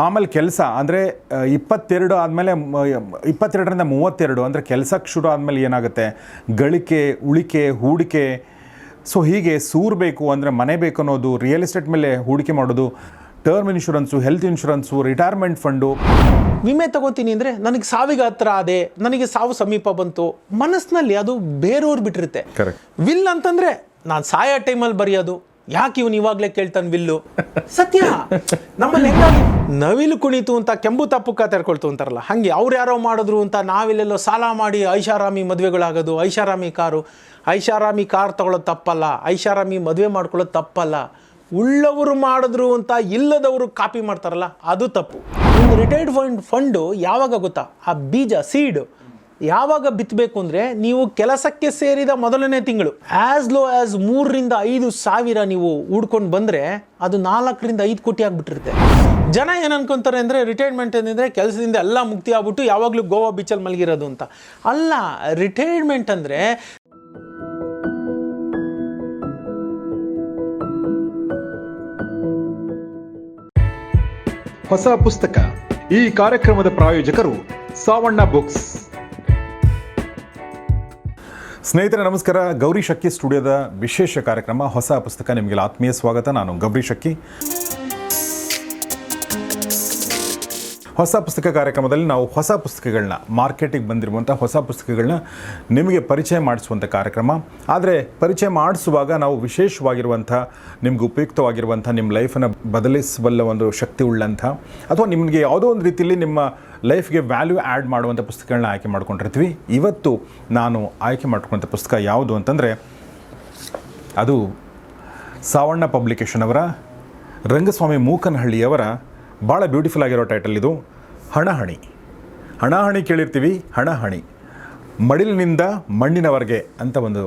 ಆಮೇಲೆ ಕೆಲಸ ಅಂದರೆ 22 ಆದಮೇಲೆ 22ರಿಂದ 32 ಅಂದರೆ ಕೆಲಸಕ್ಕೆ ಶುರು ಆದಮೇಲೆ ಏನಾಗುತ್ತೆ, ಗಳಿಕೆ, ಉಳಿಕೆ, ಹೂಡಿಕೆ. ಸೊ ಹೀಗೆ ಸೂರಬೇಕು ಅಂದರೆ ಮನೆ ಬೇಕು ಅನ್ನೋದು, ರಿಯಲ್ ಎಸ್ಟೇಟ್ ಮೇಲೆ ಹೂಡಿಕೆ ಮಾಡೋದು, term insurance, health insurance, retirement fund. ವಿಮೆ ತಗೋತೀನಿ ಅಂದರೆ ನನಗೆ ಸಾವಿಗೆ ಹತ್ರ ಆದೆ, ನನಗೆ ಸಾವು ಸಮೀಪ ಬಂತು, ಮನಸ್ಸಿನಲ್ಲಿ ಅದು ಬೇರೆಯವ್ರು ಬಿಟ್ಟಿರುತ್ತೆ. ಕರೆಕ್ಟ್. ವಿಲ್ ಅಂತಂದರೆ ನಾನು ಸಾಯೋ ಟೈಮಲ್ಲಿ ಬರೆಯೋದು, ಯಾಕೆ ಇವನು ಇವಾಗಲೇ ಕೇಳ್ತಾನೆ ವಿಲ್ಲು. ಸತ್ಯ. ನಮ್ಮಲ್ಲಿ ಹೆಂಗಾಗಿ ನವಿಲು ಕುಣಿತು ಅಂತ ಕೆಂಬು ತಪ್ಪುಕ್ಕ ತೆರ್ಕೊಳ್ತು ಅಂತಾರಲ್ಲ, ಹಾಗೆ ಅವ್ರು ಯಾರೋ ಮಾಡಿದ್ರು ಅಂತ ನಾವಿಲ್ಲೆಲ್ಲೋ ಸಾಲ ಮಾಡಿ ಐಷಾರಾಮಿ ಮದುವೆಗಳಾಗೋದು, ಐಷಾರಾಮಿ ಕಾರು. ಐಷಾರಾಮಿ ಕಾರ್ ತಗೊಳ್ಳೋದು ತಪ್ಪಲ್ಲ, ಐಷಾರಾಮಿ ಮದುವೆ ಮಾಡ್ಕೊಳ್ಳೋದು ತಪ್ಪಲ್ಲ. ಉಳ್ಳವರು ಮಾಡಿದ್ರು ಅಂತ ಇಲ್ಲದವರು ಕಾಪಿ ಮಾಡ್ತಾರಲ್ಲ, ಅದು ತಪ್ಪು. ಒಂದು ರಿಟೈರ್ಡ್ ಫಂಡು ಯಾವಾಗ ಗೊತ್ತಾ, ಆ ಬೀಜ ಸೀಡ್ ಯಾವಾಗ ಬಿತ್ತಬೇಕು ಅಂದರೆ ನೀವು ಕೆಲಸಕ್ಕೆ ಸೇರಿದ ಮೊದಲನೇ ತಿಂಗಳು. ಆ್ಯಸ್ ಲೋ ಆ್ಯಸ್ 3 ರಿಂದ 5 ಸಾವಿರ ನೀವು ಹೂಡ್ಕೊಂಡು ಬಂದರೆ ಅದು 4 ರಿಂದ 5 ಕೋಟಿ ಆಗಿಬಿಟ್ಟಿರುತ್ತೆ. ಜನ ಏನು ಅನ್ಕೊತಾರೆ ಅಂದರೆ ರಿಟೈರ್ಮೆಂಟ್ ಅಂದರೆ ಕೆಲಸದಿಂದ ಎಲ್ಲ ಮುಕ್ತಿ ಆಗ್ಬಿಟ್ಟು ಯಾವಾಗಲೂ ಗೋವಾ ಬೀಚಲ್ಲಿ ಮಲಗಿರೋದು ಅಂತ. ಅಲ್ಲ, ರಿಟೈರ್ಮೆಂಟ್ ಅಂದರೆ ಹೊಸ ಪುಸ್ತಕ. ಈ ಕಾರ್ಯಕ್ರಮದ ಪ್ರಾಯೋಜಕರು ಸಾವಣ್ಣ ಬುಕ್ಸ್. ಸ್ನೇಹಿತರೆ ನಮಸ್ಕಾರ. ಗೌರಿ ಶಕ್ಕಿ ಸ್ಟುಡಿಯೋದ ವಿಶೇಷ ಕಾರ್ಯಕ್ರಮ ಹೊಸ ಪುಸ್ತಕ, ನಿಮಗೆ ಆತ್ಮೀಯ ಸ್ವಾಗತ. ನಾನು ಗೌರಿ ಶಕ್ಕಿ. ಹೊಸ ಪುಸ್ತಕ ಕಾರ್ಯಕ್ರಮದಲ್ಲಿ ನಾವು ಹೊಸ ಪುಸ್ತಕಗಳನ್ನ, ಮಾರ್ಕೆಟಿಗೆ ಬಂದಿರುವಂಥ ಹೊಸ ಪುಸ್ತಕಗಳನ್ನ ನಿಮಗೆ ಪರಿಚಯ ಮಾಡಿಸುವಂಥ ಕಾರ್ಯಕ್ರಮ. ಆದರೆ ಪರಿಚಯ ಮಾಡಿಸುವಾಗ ನಾವು ವಿಶೇಷವಾಗಿರುವಂಥ, ನಿಮ್ಗೆ ಉಪಯುಕ್ತವಾಗಿರುವಂಥ, ನಿಮ್ಮ ಲೈಫನ್ನು ಬದಲಿಸಬಲ್ಲ ಒಂದು ಶಕ್ತಿ ಉಳ್ಳಂಥ, ಅಥವಾ ನಿಮಗೆ ಯಾವುದೋ ಒಂದು ರೀತಿಯಲ್ಲಿ ನಿಮ್ಮ ಲೈಫ್ಗೆ ವ್ಯಾಲ್ಯೂ ಆ್ಯಡ್ ಮಾಡುವಂಥ ಪುಸ್ತಕಗಳನ್ನ ಆಯ್ಕೆ ಮಾಡ್ಕೊಂಡಿರ್ತೀವಿ. ಇವತ್ತು ನಾನು ಆಯ್ಕೆ ಮಾಡ್ಕೊಂಥ ಪುಸ್ತಕ ಯಾವುದು ಅಂತಂದರೆ ಅದು ಸಾವಣ್ಣ ಪಬ್ಲಿಕೇಶನ್ ಅವರ, ರಂಗಸ್ವಾಮಿ ಮೂಕನಹಳ್ಳಿಯವರ ಭಾಳ ಬ್ಯೂಟಿಫುಲ್ ಆಗಿರೋ ಟೈಟಲ್ ಇದು, ಹಣಹಣಿ. ಹಣಹಣಿ ಕೇಳಿರ್ತೀವಿ, ಹಣಹಣಿ ಮಡಿಲಿನಿಂದ ಮಣ್ಣಿನವರೆಗೆ ಅಂತ ಒಂದು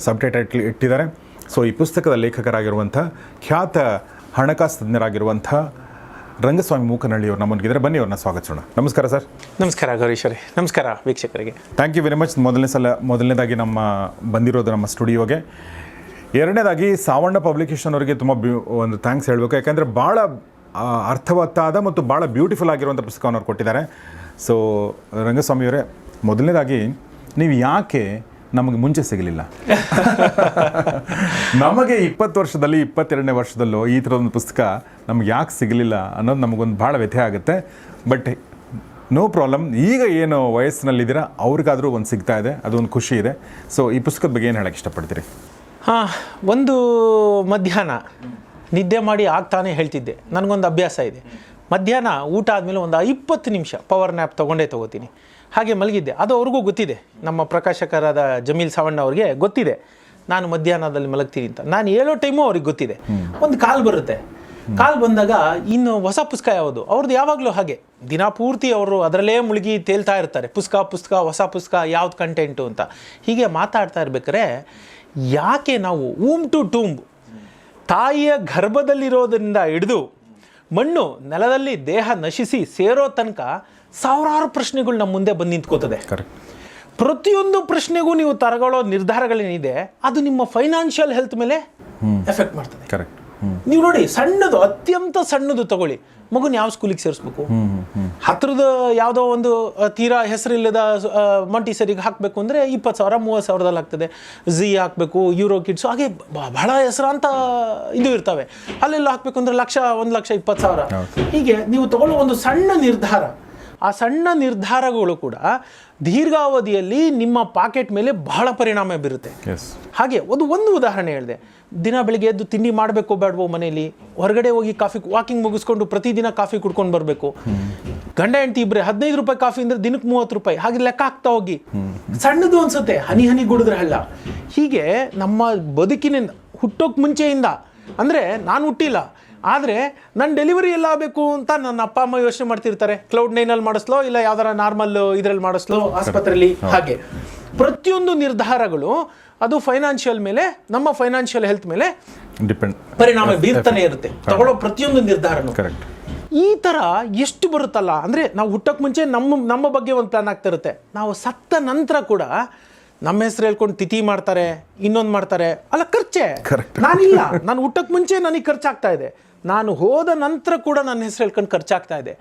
ಸಬ್ ಟೈಟಲ್ ಇಟ್ಟಿದ್ದಾರೆ. ಸೊ ಈ ಪುಸ್ತಕದ ಲೇಖಕರಾಗಿರುವಂಥ, ಖ್ಯಾತ ಹಣಕಾಸು ತಜ್ಞರಾಗಿರುವಂಥ ರಂಗಸ್ವಾಮಿ ಮೂಕನಹಳ್ಳಿಯವರು ನಮ್ಮೊಂದಿಗಿದ್ದಾರೆ. ಬನ್ನಿ ಅವ್ರನ್ನ ಸ್ವಾಗತಿಸೋಣ. ನಮಸ್ಕಾರ ಸರ್. ನಮಸ್ಕಾರ ಗೌರೀಶ್ವರಿ. ನಮಸ್ಕಾರ ವೀಕ್ಷಕರಿಗೆ. Thank you very much. ಮೊದಲನೇದಾಗಿ ನಮ್ಮ ಬಂದಿರೋದು ನಮ್ಮ ಸ್ಟುಡಿಯೋಗೆ. ಎರಡನೇದಾಗಿ ಸಾವಣ್ಣ ಪಬ್ಲಿಕೇಶನ್ ಅವರಿಗೆ ತುಂಬ ಒಂದು ಥ್ಯಾಂಕ್ಸ್ ಹೇಳಬೇಕು. ಯಾಕೆಂದರೆ ಭಾಳ ಅರ್ಥವತ್ತಾದ ಮತ್ತು ಭಾಳ ಬ್ಯೂಟಿಫುಲ್ ಆಗಿರುವಂಥ ಪುಸ್ತಕವನ್ನು ಅವ್ರು ಕೊಟ್ಟಿದ್ದಾರೆ. ಸೊ ರಂಗಸ್ವಾಮಿಯವರೇ, ಮೊದಲನೇದಾಗಿ ನೀವು ಯಾಕೆ ನಮಗೆ ಮುಂಚೆ ಸಿಗಲಿಲ್ಲ? ನಮಗೆ 20 ವರ್ಷದಲ್ಲಿ 22ನೇ ವರ್ಷದಲ್ಲೋ ಈ ಥರದೊಂದು ಪುಸ್ತಕ ನಮ್ಗೆ ಯಾಕೆ ಸಿಗಲಿಲ್ಲ ಅನ್ನೋದು ನಮಗೊಂದು ಭಾಳ ವ್ಯಥೆ ಆಗುತ್ತೆ. ಬಟ್ ನೋ ಪ್ರಾಬ್ಲಮ್, ಈಗ ಏನು ವಯಸ್ಸಿನಲ್ಲಿದ್ದೀರಾ ಅವ್ರಿಗಾದರೂ ಒಂದು ಸಿಗ್ತಾ ಇದೆ, ಅದೊಂದು ಖುಷಿ ಇದೆ. ಸೊ ಈ ಪುಸ್ತಕದ ಬಗ್ಗೆ ಏನು ಹೇಳೋಕ್ಕೆ ಇಷ್ಟಪಡ್ತೀರಿ? ಒಂದು ಮಧ್ಯಾಹ್ನ ನಿದ್ದೆ ಮಾಡಿ ಆಗ್ತಾನೆ ಹೇಳ್ತಿದ್ದೆ. ನನಗೊಂದು ಅಭ್ಯಾಸ ಇದೆ, ಮಧ್ಯಾಹ್ನ ಊಟ ಆದಮೇಲೆ ಒಂದು 20 ನಿಮಿಷ ಪವರ್ ನ್ಯಾಪ್ ತೊಗೋತೀನಿ. ಹಾಗೆ ಮಲಗಿದ್ದೆ. ಅದು ಅವ್ರಿಗೂ ಗೊತ್ತಿದೆ, ನಮ್ಮ ಪ್ರಕಾಶಕರಾದ ಜಮೀಲ್ ಸಾವಣ್ಣ ಅವ್ರಿಗೆ ಗೊತ್ತಿದೆ ನಾನು ಮಧ್ಯಾಹ್ನದಲ್ಲಿ ಮಲಗ್ತೀನಿ ಅಂತ. ನಾನು ಹೇಳೋ ಟೈಮು ಅವ್ರಿಗೆ ಗೊತ್ತಿದೆ. ಒಂದು ಕಾಲ್ ಬರುತ್ತೆ. ಕಾಲ್ ಬಂದಾಗ ಇನ್ನು ಹೊಸ ಪುಸ್ತಕ ಯಾವುದು, ಅವ್ರದ್ದು ಯಾವಾಗಲೂ ಹಾಗೆ ದಿನ ಪೂರ್ತಿ ಅವರು ಅದರಲ್ಲೇ ಮುಳುಗಿ ತೇಲ್ತಾ ಇರ್ತಾರೆ. ಪುಸ್ತಕ ಹೊಸ ಪುಸ್ತಕ, ಯಾವ್ದು ಕಂಟೆಂಟು ಅಂತ ಹೀಗೆ ಮಾತಾಡ್ತಾ ಇರ್ಬೇಕಾದ್ರೆ, ಯಾಕೆ ನಾವು ಟು ಟೂಂಬ್ ತಾಯಿಯ ಗರ್ಭದಲ್ಲಿರೋದರಿಂದ ಹಿಡಿದು ಮಣ್ಣು ನೆಲದಲ್ಲಿ ದೇಹ ನಶಿಸಿ ಸೇರೋ ತನಕ ಸಾವಿರಾರು ಪ್ರಶ್ನೆಗಳು ನಮ್ಮ ಮುಂದೆ ಬಂದು ನಿಂತ್ಕೋತದೆ. ಪ್ರತಿಯೊಂದು ಪ್ರಶ್ನೆಗೂ ನೀವು ತಗೊಳ್ಳೋ ನಿರ್ಧಾರಗಳೇನಿದೆ ಅದು ನಿಮ್ಮ ಫೈನಾನ್ಷಿಯಲ್ ಹೆಲ್ತ್ ಮೇಲೆ ಎಫೆಕ್ಟ್ ಮಾಡ್ತದೆ. ಕರೆಕ್ಟ್. ನೀವು ನೋಡಿ, ಸಣ್ಣದು, ಅತ್ಯಂತ ಸಣ್ಣದು ತಗೊಳ್ಳಿ, ಮಗುನ ಯಾವ ಸ್ಕೂಲಿಗೆ ಸೇರಿಸ್ಬೇಕು, ಹತ್ರದ ಯಾವುದೋ ಒಂದು ತೀರಾ ಹೆಸರಿಲ್ಲದ ಮಾಂಟಿಸರಿಗೆ ಹಾಕಬೇಕು ಅಂದರೆ 20,000 30,000ದಲ್ಲಿ ಆಗ್ತದೆ. ಝಿ ಹಾಕಬೇಕು, ಯೂರೋ ಕಿಡ್ಸು, ಹಾಗೆ ಬಹಳ ಹೆಸರಾಂತ ಇದು ಇರ್ತವೆ. ಅಲ್ಲೆಲ್ಲ ಹಾಕಬೇಕು ಅಂದರೆ 1,20,000. ಹೀಗೆ ನೀವು ತಗೊಳ್ಳೋ ಒಂದು ಸಣ್ಣ ನಿರ್ಧಾರ, ಆ ಸಣ್ಣ ನಿರ್ಧಾರಗಳು ಕೂಡ ದೀರ್ಘಾವಧಿಯಲ್ಲಿ ನಿಮ್ಮ ಪಾಕೆಟ್ ಮೇಲೆ ಬಹಳ ಪರಿಣಾಮ ಬೀರುತ್ತೆ. ಹಾಗೆ ಒಂದು ಉದಾಹರಣೆ ಹೇಳಿದೆ. ದಿನ ಬೆಳಿಗ್ಗೆ ಎದ್ದು ತಿಂಡಿ ಮಾಡಬೇಕು ಬೇಡವೋ, ಮನೆಯಲ್ಲಿ ಹೊರಗಡೆ ಹೋಗಿ ವಾಕಿಂಗ್ ಮುಗಿಸ್ಕೊಂಡು ಪ್ರತಿದಿನ ಕಾಫಿ ಕುಡ್ಕೊಂಡು ಬರಬೇಕು. ಗಂಡ ಹೆಂಡತಿ ಇಬ್ಬರೇ 15 ರೂಪಾಯಿ ಕಾಫಿ ಅಂದರೆ ದಿನಕ್ಕೆ 30 ರೂಪಾಯಿ, ಹಾಗೆ ಲೆಕ್ಕ ಹಾಕ್ತಾ ಹೋಗಿ. ಸಣ್ಣದು ಅನ್ಸುತ್ತೆ, ಹನಿ ಹನಿ ಗುಡಿದ್ರೆ ಹಳ್ಳ. ಹೀಗೆ ನಮ್ಮ ಬದುಕಿನಿಂದ ಹುಟ್ಟೋಕೆ ಮುಂಚೆಯಿಂದ, ಅಂದರೆ ನಾನು ಹುಟ್ಟಿಲ್ಲ, ಆದರೆ ನನ್ನ ಡೆಲಿವರಿ ಎಲ್ಲ ಆಗಬೇಕು ಅಂತ ನನ್ನ ಅಪ್ಪ ಅಮ್ಮ ಯೋಚನೆ ಮಾಡ್ತಿರ್ತಾರೆ. Cloud9 ಮಾಡಿಸ್ಲೋ ಇಲ್ಲ ಯಾವ್ದಾರ ನಾರ್ಮಲ್ ಇದರಲ್ಲಿ ಮಾಡಿಸ್ಲೋ ಆಸ್ಪತ್ರೆಯಲ್ಲಿ. ಹಾಗೆ ಪ್ರತಿಯೊಂದು ನಿರ್ಧಾರಗಳು ಅದು ಫೈನಾನ್ಷಿಯಲ್ ಮೇಲೆ, ನಮ್ಮ ಫೈನಾನ್ಷಿಯಲ್ ಹೆಲ್ತ್ ಮೇಲೆ ಡಿಪೆಂಡ್, ಪರಿಣಾಮ ಬೀರ್ತಾನೆ ಇರುತ್ತೆ. ತಗೊಳ್ಳೋ ಪ್ರತಿಯೊಂದು ನಿರ್ಧಾರನೂ. ಈ ಥರ ಎಷ್ಟು ಬರುತ್ತಲ್ಲ, ಅಂದರೆ ನಾವು ಹುಟ್ಟೋಕೆ ಮುಂಚೆ ನಮ್ಮ ಬಗ್ಗೆ ಒಂದು ಪ್ಲಾನ್ ಆಗ್ತಾ ಇರುತ್ತೆ. ನಾವು ಸತ್ತ ನಂತರ ಕೂಡ ನಮ್ಮ ಹೆಸರು ಹೇಳ್ಕೊಂಡು ತಿಥಿ ಮಾಡ್ತಾರೆ, ಇನ್ನೊಂದು ಮಾಡ್ತಾರೆ. ಅಲ್ಲ, ಖರ್ಚೆ. ನಾನಿಲ್ಲ, ನಾನು ಹುಟ್ಟೋಕೆ ಮುಂಚೆ ನನಗೆ ಖರ್ಚಾಗ್ತಾ ಇದೆ. ನಾನು ಹೋದ ನಂತರ ಕೂಡ ನನ್ನ ಹೆಸರು ಹೇಳ್ಕೊಂಡು ಖರ್ಚಾಗ್ತಾ ಇದೆ.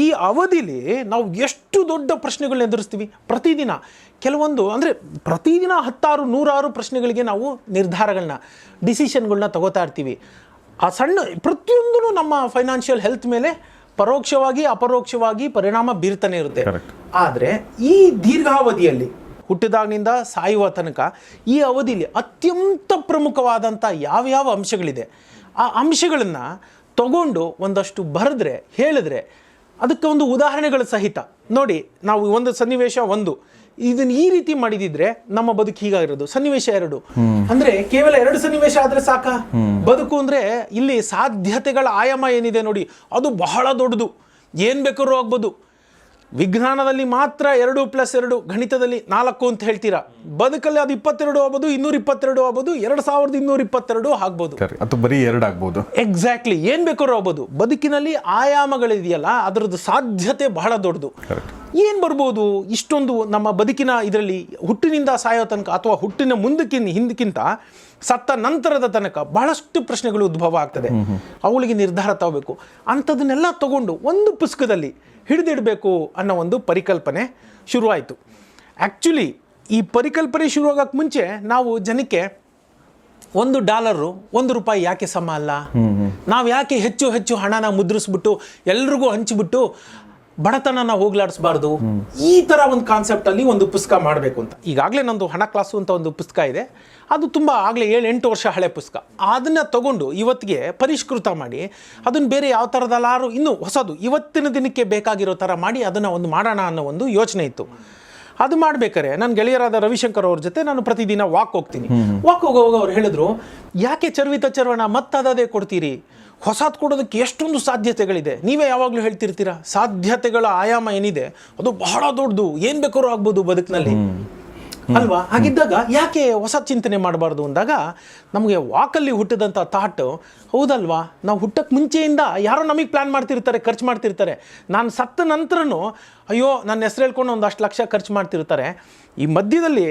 ಈ ಅವಧಿಲಿ ನಾವು ಎಷ್ಟು ದೊಡ್ಡ ಪ್ರಶ್ನೆಗಳನ್ನ ಎದುರಿಸ್ತೀವಿ ಪ್ರತಿದಿನ. ಕೆಲವೊಂದು ಅಂದರೆ ಪ್ರತಿದಿನ 10 100 ಪ್ರಶ್ನೆಗಳಿಗೆ ನಾವು ನಿರ್ಧಾರಗಳನ್ನ ಡಿಸಿಷನ್ಗಳನ್ನ ತಗೋತಾ ಇರ್ತೀವಿ. ಆ ಸಣ್ಣ ಪ್ರತಿಯೊಂದೂ ನಮ್ಮ ಫೈನಾನ್ಷಿಯಲ್ ಹೆಲ್ತ್ ಮೇಲೆ ಪರೋಕ್ಷವಾಗಿ ಅಪರೋಕ್ಷವಾಗಿ ಪರಿಣಾಮ ಬೀರ್ತಾನೆ ಇರುತ್ತೆ. ಆದರೆ ಈ ದೀರ್ಘಾವಧಿಯಲ್ಲಿ ಹುಟ್ಟಿದಾಗಿನಿಂದ ಸಾಯುವ ತನಕ ಈ ಅವಧಿಯಲ್ಲಿ ಅತ್ಯಂತ ಪ್ರಮುಖವಾದಂಥ ಯಾವ್ಯಾವ ಅಂಶಗಳಿದೆ ಆ ಅಂಶಗಳನ್ನು ತಗೊಂಡು ಒಂದಷ್ಟು ಬರೆದ್ರೆ ಹೇಳಿದ್ರೆ ಅದಕ್ಕೆ ಒಂದು ಉದಾಹರಣೆಗಳ ಸಹಿತ ನೋಡಿ. ನಾವು ಒಂದು ಸನ್ನಿವೇಶ ಇದನ್ನ ಈ ರೀತಿ ಮಾಡಿದಿದ್ರೆ ನಮ್ಮ ಬದುಕು ಹೀಗಾಗಿರೋದು. ಸನ್ನಿವೇಶ 2 ಅಂದ್ರೆ ಕೇವಲ 2 ಸನ್ನಿವೇಶ ಆದ್ರೆ ಸಾಕ ಬದುಕು ಅಂದ್ರೆ ಇಲ್ಲಿ ಸಾಧ್ಯತೆಗಳ ಆಯಾಮ ಏನಿದೆ ನೋಡಿ, ಅದು ಬಹಳ ದೊಡ್ಡದು. ಏನ್ ಬೇಕಾದ್ರೂ ಆಗ್ಬೋದು. ವಿಜ್ಞಾನದಲ್ಲಿ ಮಾತ್ರ 2+2 ಗಣಿತದಲ್ಲಿ 4 ಅಂತ ಹೇಳ್ತೀರಾ. ಬದುಕಲ್ಲಿ ಅದು 22 ಆಗ್ಬೋದು, 222 ಆಗ್ಬೋದು, 2222 ಆಗ್ಬೋದು, ಅಥವಾ ಬರೀ 2 ಆಗ್ಬೋದು. ಎಕ್ಸಾಕ್ಟ್ಲಿ, ಏನ್ ಬೇಕಾದ್ರೂ ಆಗ್ಬೋದು. ಬದುಕಿನಲ್ಲಿ ಆಯಾಮಗಳಿದೆಯಲ್ಲ ಅದರದ್ದು ಸಾಧ್ಯತೆ ಬಹಳ ದೊಡ್ಡದು. ಏನ್ ಬರ್ಬೋದು ಇಷ್ಟೊಂದು ನಮ್ಮ ಬದುಕಿನ ಇದರಲ್ಲಿ ಹುಟ್ಟಿನಿಂದ ಸಾಯೋ ತನಕ ಅಥವಾ ಹುಟ್ಟಿನ ಹಿಂದಕ್ಕಿಂತ ಸತ್ತ ನಂತರದ ತನಕ ಬಹಳಷ್ಟು ಪ್ರಶ್ನೆಗಳು ಉದ್ಭವ ಆಗ್ತದೆ. ಅವುಗಳಿಗೆ ನಿರ್ಧಾರ ತಗೋಬೇಕು. ಅಂಥದನ್ನೆಲ್ಲ ತಗೊಂಡು ಒಂದು ಪುಸ್ತಕದಲ್ಲಿ ಹಿಡಿದಿಡಬೇಕು ಅನ್ನೋ ಒಂದು ಪರಿಕಲ್ಪನೆ ಶುರುವಾಯಿತು. ಆ್ಯಕ್ಚುಲಿ ಈ ಪರಿಕಲ್ಪನೆ ಶುರುವಾಗಕ್ಕೆ ಮುಂಚೆ ನಾವು ಜನಕ್ಕೆ $1 ₹1 ಯಾಕೆ ಸಮ ಅಲ್ಲ, ನಾವು ಯಾಕೆ ಹೆಚ್ಚು ಹೆಚ್ಚು ಹಣನ ಮುದ್ರಿಸ್ಬಿಟ್ಟು ಎಲ್ರಿಗೂ ಹಂಚಿಬಿಟ್ಟು ಬಡತನನ ಹೋಗ್ಲಾಡಿಸ್ಬಾರ್ದು, ಈ ಥರ ಒಂದು ಕಾನ್ಸೆಪ್ಟಲ್ಲಿ ಒಂದು ಪುಸ್ತಕ ಮಾಡಬೇಕು ಅಂತ. ಈಗಾಗಲೇ ನಂದು ಹಣ ಕ್ಲಾಸು ಅಂತ ಒಂದು ಪುಸ್ತಕ ಇದೆ. ಅದು ತುಂಬ ಆಗಲೇ 7-8 ವರ್ಷ ಹಳೆ ಪುಸ್ತಕ. ಅದನ್ನು ತಗೊಂಡು ಇವತ್ತಿಗೆ ಪರಿಷ್ಕೃತ ಮಾಡಿ ಅದನ್ನು ಬೇರೆ ಯಾವ ಥರದಲ್ಲಾರು ಇನ್ನೂ ಹೊಸದು ಇವತ್ತಿನ ದಿನಕ್ಕೆ ಬೇಕಾಗಿರೋ ಥರ ಮಾಡಿ ಅದನ್ನು ಒಂದು ಮಾಡೋಣ ಅನ್ನೋ ಒಂದು ಯೋಚನೆ ಇತ್ತು. ಅದು ಮಾಡ್ಬೇಕಾರೆ ನನ್ನ ಗೆಳೆಯರಾದ ರವಿಶಂಕರ್ ಅವ್ರ ಜೊತೆ ನಾನು ಪ್ರತಿದಿನ ವಾಕ್ ಹೋಗ್ತೀನಿ. ವಾಕ್ ಹೋಗುವಾಗ ಅವ್ರು ಹೇಳಿದ್ರು, ಯಾಕೆ ಚರ್ವಣ ಮತ್ತದೇ ಕೊಡ್ತೀರಿ, ಹೊಸದು ಕೊಡೋದಕ್ಕೆ ಎಷ್ಟೊಂದು ಸಾಧ್ಯತೆಗಳಿದೆ. ನೀವೇ ಯಾವಾಗಲೂ ಹೇಳ್ತಿರ್ತೀರಾ ಸಾಧ್ಯತೆಗಳ ಆಯಾಮ ಏನಿದೆ ಅದು ಬಹಳ ದೊಡ್ಡದು, ಏನು ಬೇಕಾದ್ರೂ ಆಗ್ಬೋದು ಬದುಕಿನಲ್ಲಿ ಅಲ್ವಾ. ಹಾಗಿದ್ದಾಗ ಯಾಕೆ ಹೊಸ ಚಿಂತನೆ ಮಾಡಬಾರ್ದು ಅಂದಾಗ ನಮಗೆ ವಾಕಲ್ಲಿ ಹುಟ್ಟಿದಂಥ ಥಾಟ್, ಹೌದಲ್ವಾ, ನಾವು ಹುಟ್ಟಕ್ಕೆ ಮುಂಚೆಯಿಂದ ಯಾರೋ ನಮಗೆ ಪ್ಲ್ಯಾನ್ ಮಾಡ್ತಿರ್ತಾರೆ, ಖರ್ಚು ಮಾಡ್ತಿರ್ತಾರೆ. ನಾನು ಸತ್ತ ನಂತರನೂ ಅಯ್ಯೋ ನನ್ನ ಹೆಸರು ಹೇಳ್ಕೊಂಡು ಒಂದಷ್ಟು ಲಕ್ಷ ಖರ್ಚು ಮಾಡ್ತಿರ್ತಾರೆ. ಈ ಮಧ್ಯದಲ್ಲಿ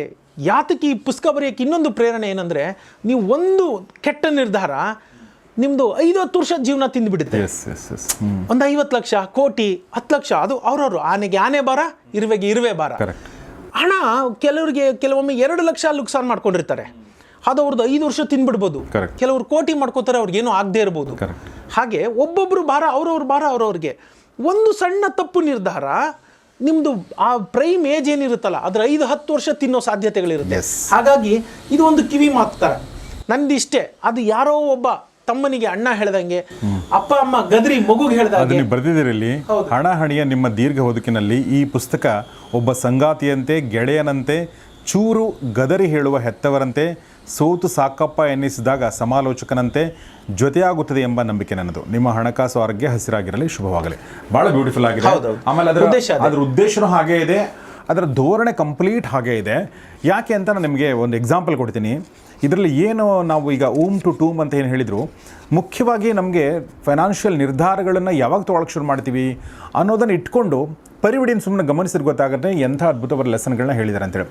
ಯಾತಕ್ಕೆ ಈ ಪುಸ್ತಕ ಬರೆಯೋಕ್ಕೆ ಇನ್ನೊಂದು ಪ್ರೇರಣೆ ಏನಂದರೆ, ನೀವು ಒಂದು ಕೆಟ್ಟ ನಿರ್ಧಾರ ನಿಮ್ಮದು 5-10 ವರ್ಷ ಜೀವನ ತಿಂದುಬಿಡುತ್ತೆ. ಒಂದು 50 ಲಕ್ಷ, ಕೋಟಿ, 10 ಲಕ್ಷ, ಅದು ಅವ್ರವ್ರು ಆನೆಗೆ ಆನೆ ಬಾರ, ಇರುವೆ ಬಾರ. ಹಣ ಕೆಲವೊಮ್ಮೆ 2 ಲಕ್ಷ ನುಕ್ಸಾನ್ ಮಾಡ್ಕೊಂಡಿರ್ತಾರೆ, ಅದು ಅವ್ರದ್ದು 5 ವರ್ಷ ತಿಂದ್ಬಿಡ್ಬೋದು. ಕೆಲವರು ಕೋಟಿ ಮಾಡ್ಕೋತಾರೆ, ಅವ್ರಿಗೇನು ಆಗದೆ ಇರ್ಬೋದು. ಹಾಗೆ ಒಬ್ಬೊಬ್ರು ಭಾರ ಅವ್ರವ್ರ ಭಾರ ಅವ್ರವ್ರಿಗೆ. ಒಂದು ಸಣ್ಣ ತಪ್ಪು ನಿರ್ಧಾರ ನಿಮ್ಮದು ಆ ಪ್ರೈಮ್ ಏಜ್ ಏನಿರುತ್ತಲ್ಲ ಅದ್ರ 5-10 ವರ್ಷ ತಿನ್ನೋ ಸಾಧ್ಯತೆಗಳಿರುತ್ತೆ. ಹಾಗಾಗಿ ಇದು ಒಂದು ಕಿವಿ ಮಾತು ಥರ. ನಂದಿಷ್ಟೇ, ಅದು ಯಾರೋ ಒಬ್ಬ ತಮ್ಮನಿಗೆ ಅಣ್ಣ ಹೇಳ್ದಂಗೆ, ಅಪ್ಪ ಅಮ್ಮ ಗದ್ರಿ ಮಗುಗೆ ಹೇಳ್ದಂಗೆ ನೀವು ಬರೆದಿದ್ದೀರಲ್ಲಿ. ಹಣಹಣಿಯ ನಿಮ್ಮ ದೀರ್ಘ ಬದುಕಿನಲ್ಲಿ ಈ ಪುಸ್ತಕ ಒಬ್ಬ ಸಂಗಾತಿಯಂತೆ, ಗೆಳೆಯನಂತೆ, ಚೂರು ಗದರಿ ಹೇಳುವ ಹೆತ್ತವರಂತೆ, ಸೋತು ಸಾಕಪ್ಪ ಎನ್ನಿಸಿದಾಗ ಸಮಾಲೋಚಕನಂತೆ ಜೊತೆಯಾಗುತ್ತದೆ ಎಂಬ ನಂಬಿಕೆ ನನ್ನದು. ನಿಮ್ಮ ಹಣಕಾಸು ಆರೋಗ್ಯ ಹಸಿರಾಗಿರಲಿ, ಶುಭವಾಗಲಿ. ಬಹಳ ಬ್ಯೂಟಿಫುಲ್ ಆಗಿದೆ. ಆಮೇಲೆ ಅದರ ಉದ್ದೇಶನೂ ಹಾಗೇ ಇದೆ, ಅದರ ಧೋರಣೆ ಕಂಪ್ಲೀಟ್ ಹಾಗೇ ಇದೆ. ಯಾಕೆ ಅಂತ ನಾನು ನಿಮಗೆ ಒಂದು ಎಕ್ಸಾಂಪಲ್ ಕೊಡ್ತೀನಿ. ಇದರಲ್ಲಿ ಏನು ನಾವು ಈಗ ಓಮ್ ಟು ಟೂಮ್ ಅಂತ ಏನು ಹೇಳಿದರು, ಮುಖ್ಯವಾಗಿ ನಮಗೆ ಫೈನಾನ್ಷಿಯಲ್ ನಿರ್ಧಾರಗಳನ್ನು ಯಾವಾಗ ತೊಗೊಳಕ್ಕೆ ಶುರು ಮಾಡ್ತೀವಿ ಅನ್ನೋದನ್ನು ಇಟ್ಕೊಂಡು ಪರಿವಿಡಿನ ಸುಮ್ಮನೆ ಗಮನಿಸಿದ್ರೆ ಗೊತ್ತಾಗುತ್ತೆ ಎಂಥ ಅದ್ಭುತವಾದ ಲೆಸನ್ಗಳನ್ನ ಹೇಳಿದ್ದಾರೆ ಅಂತೇಳಿ.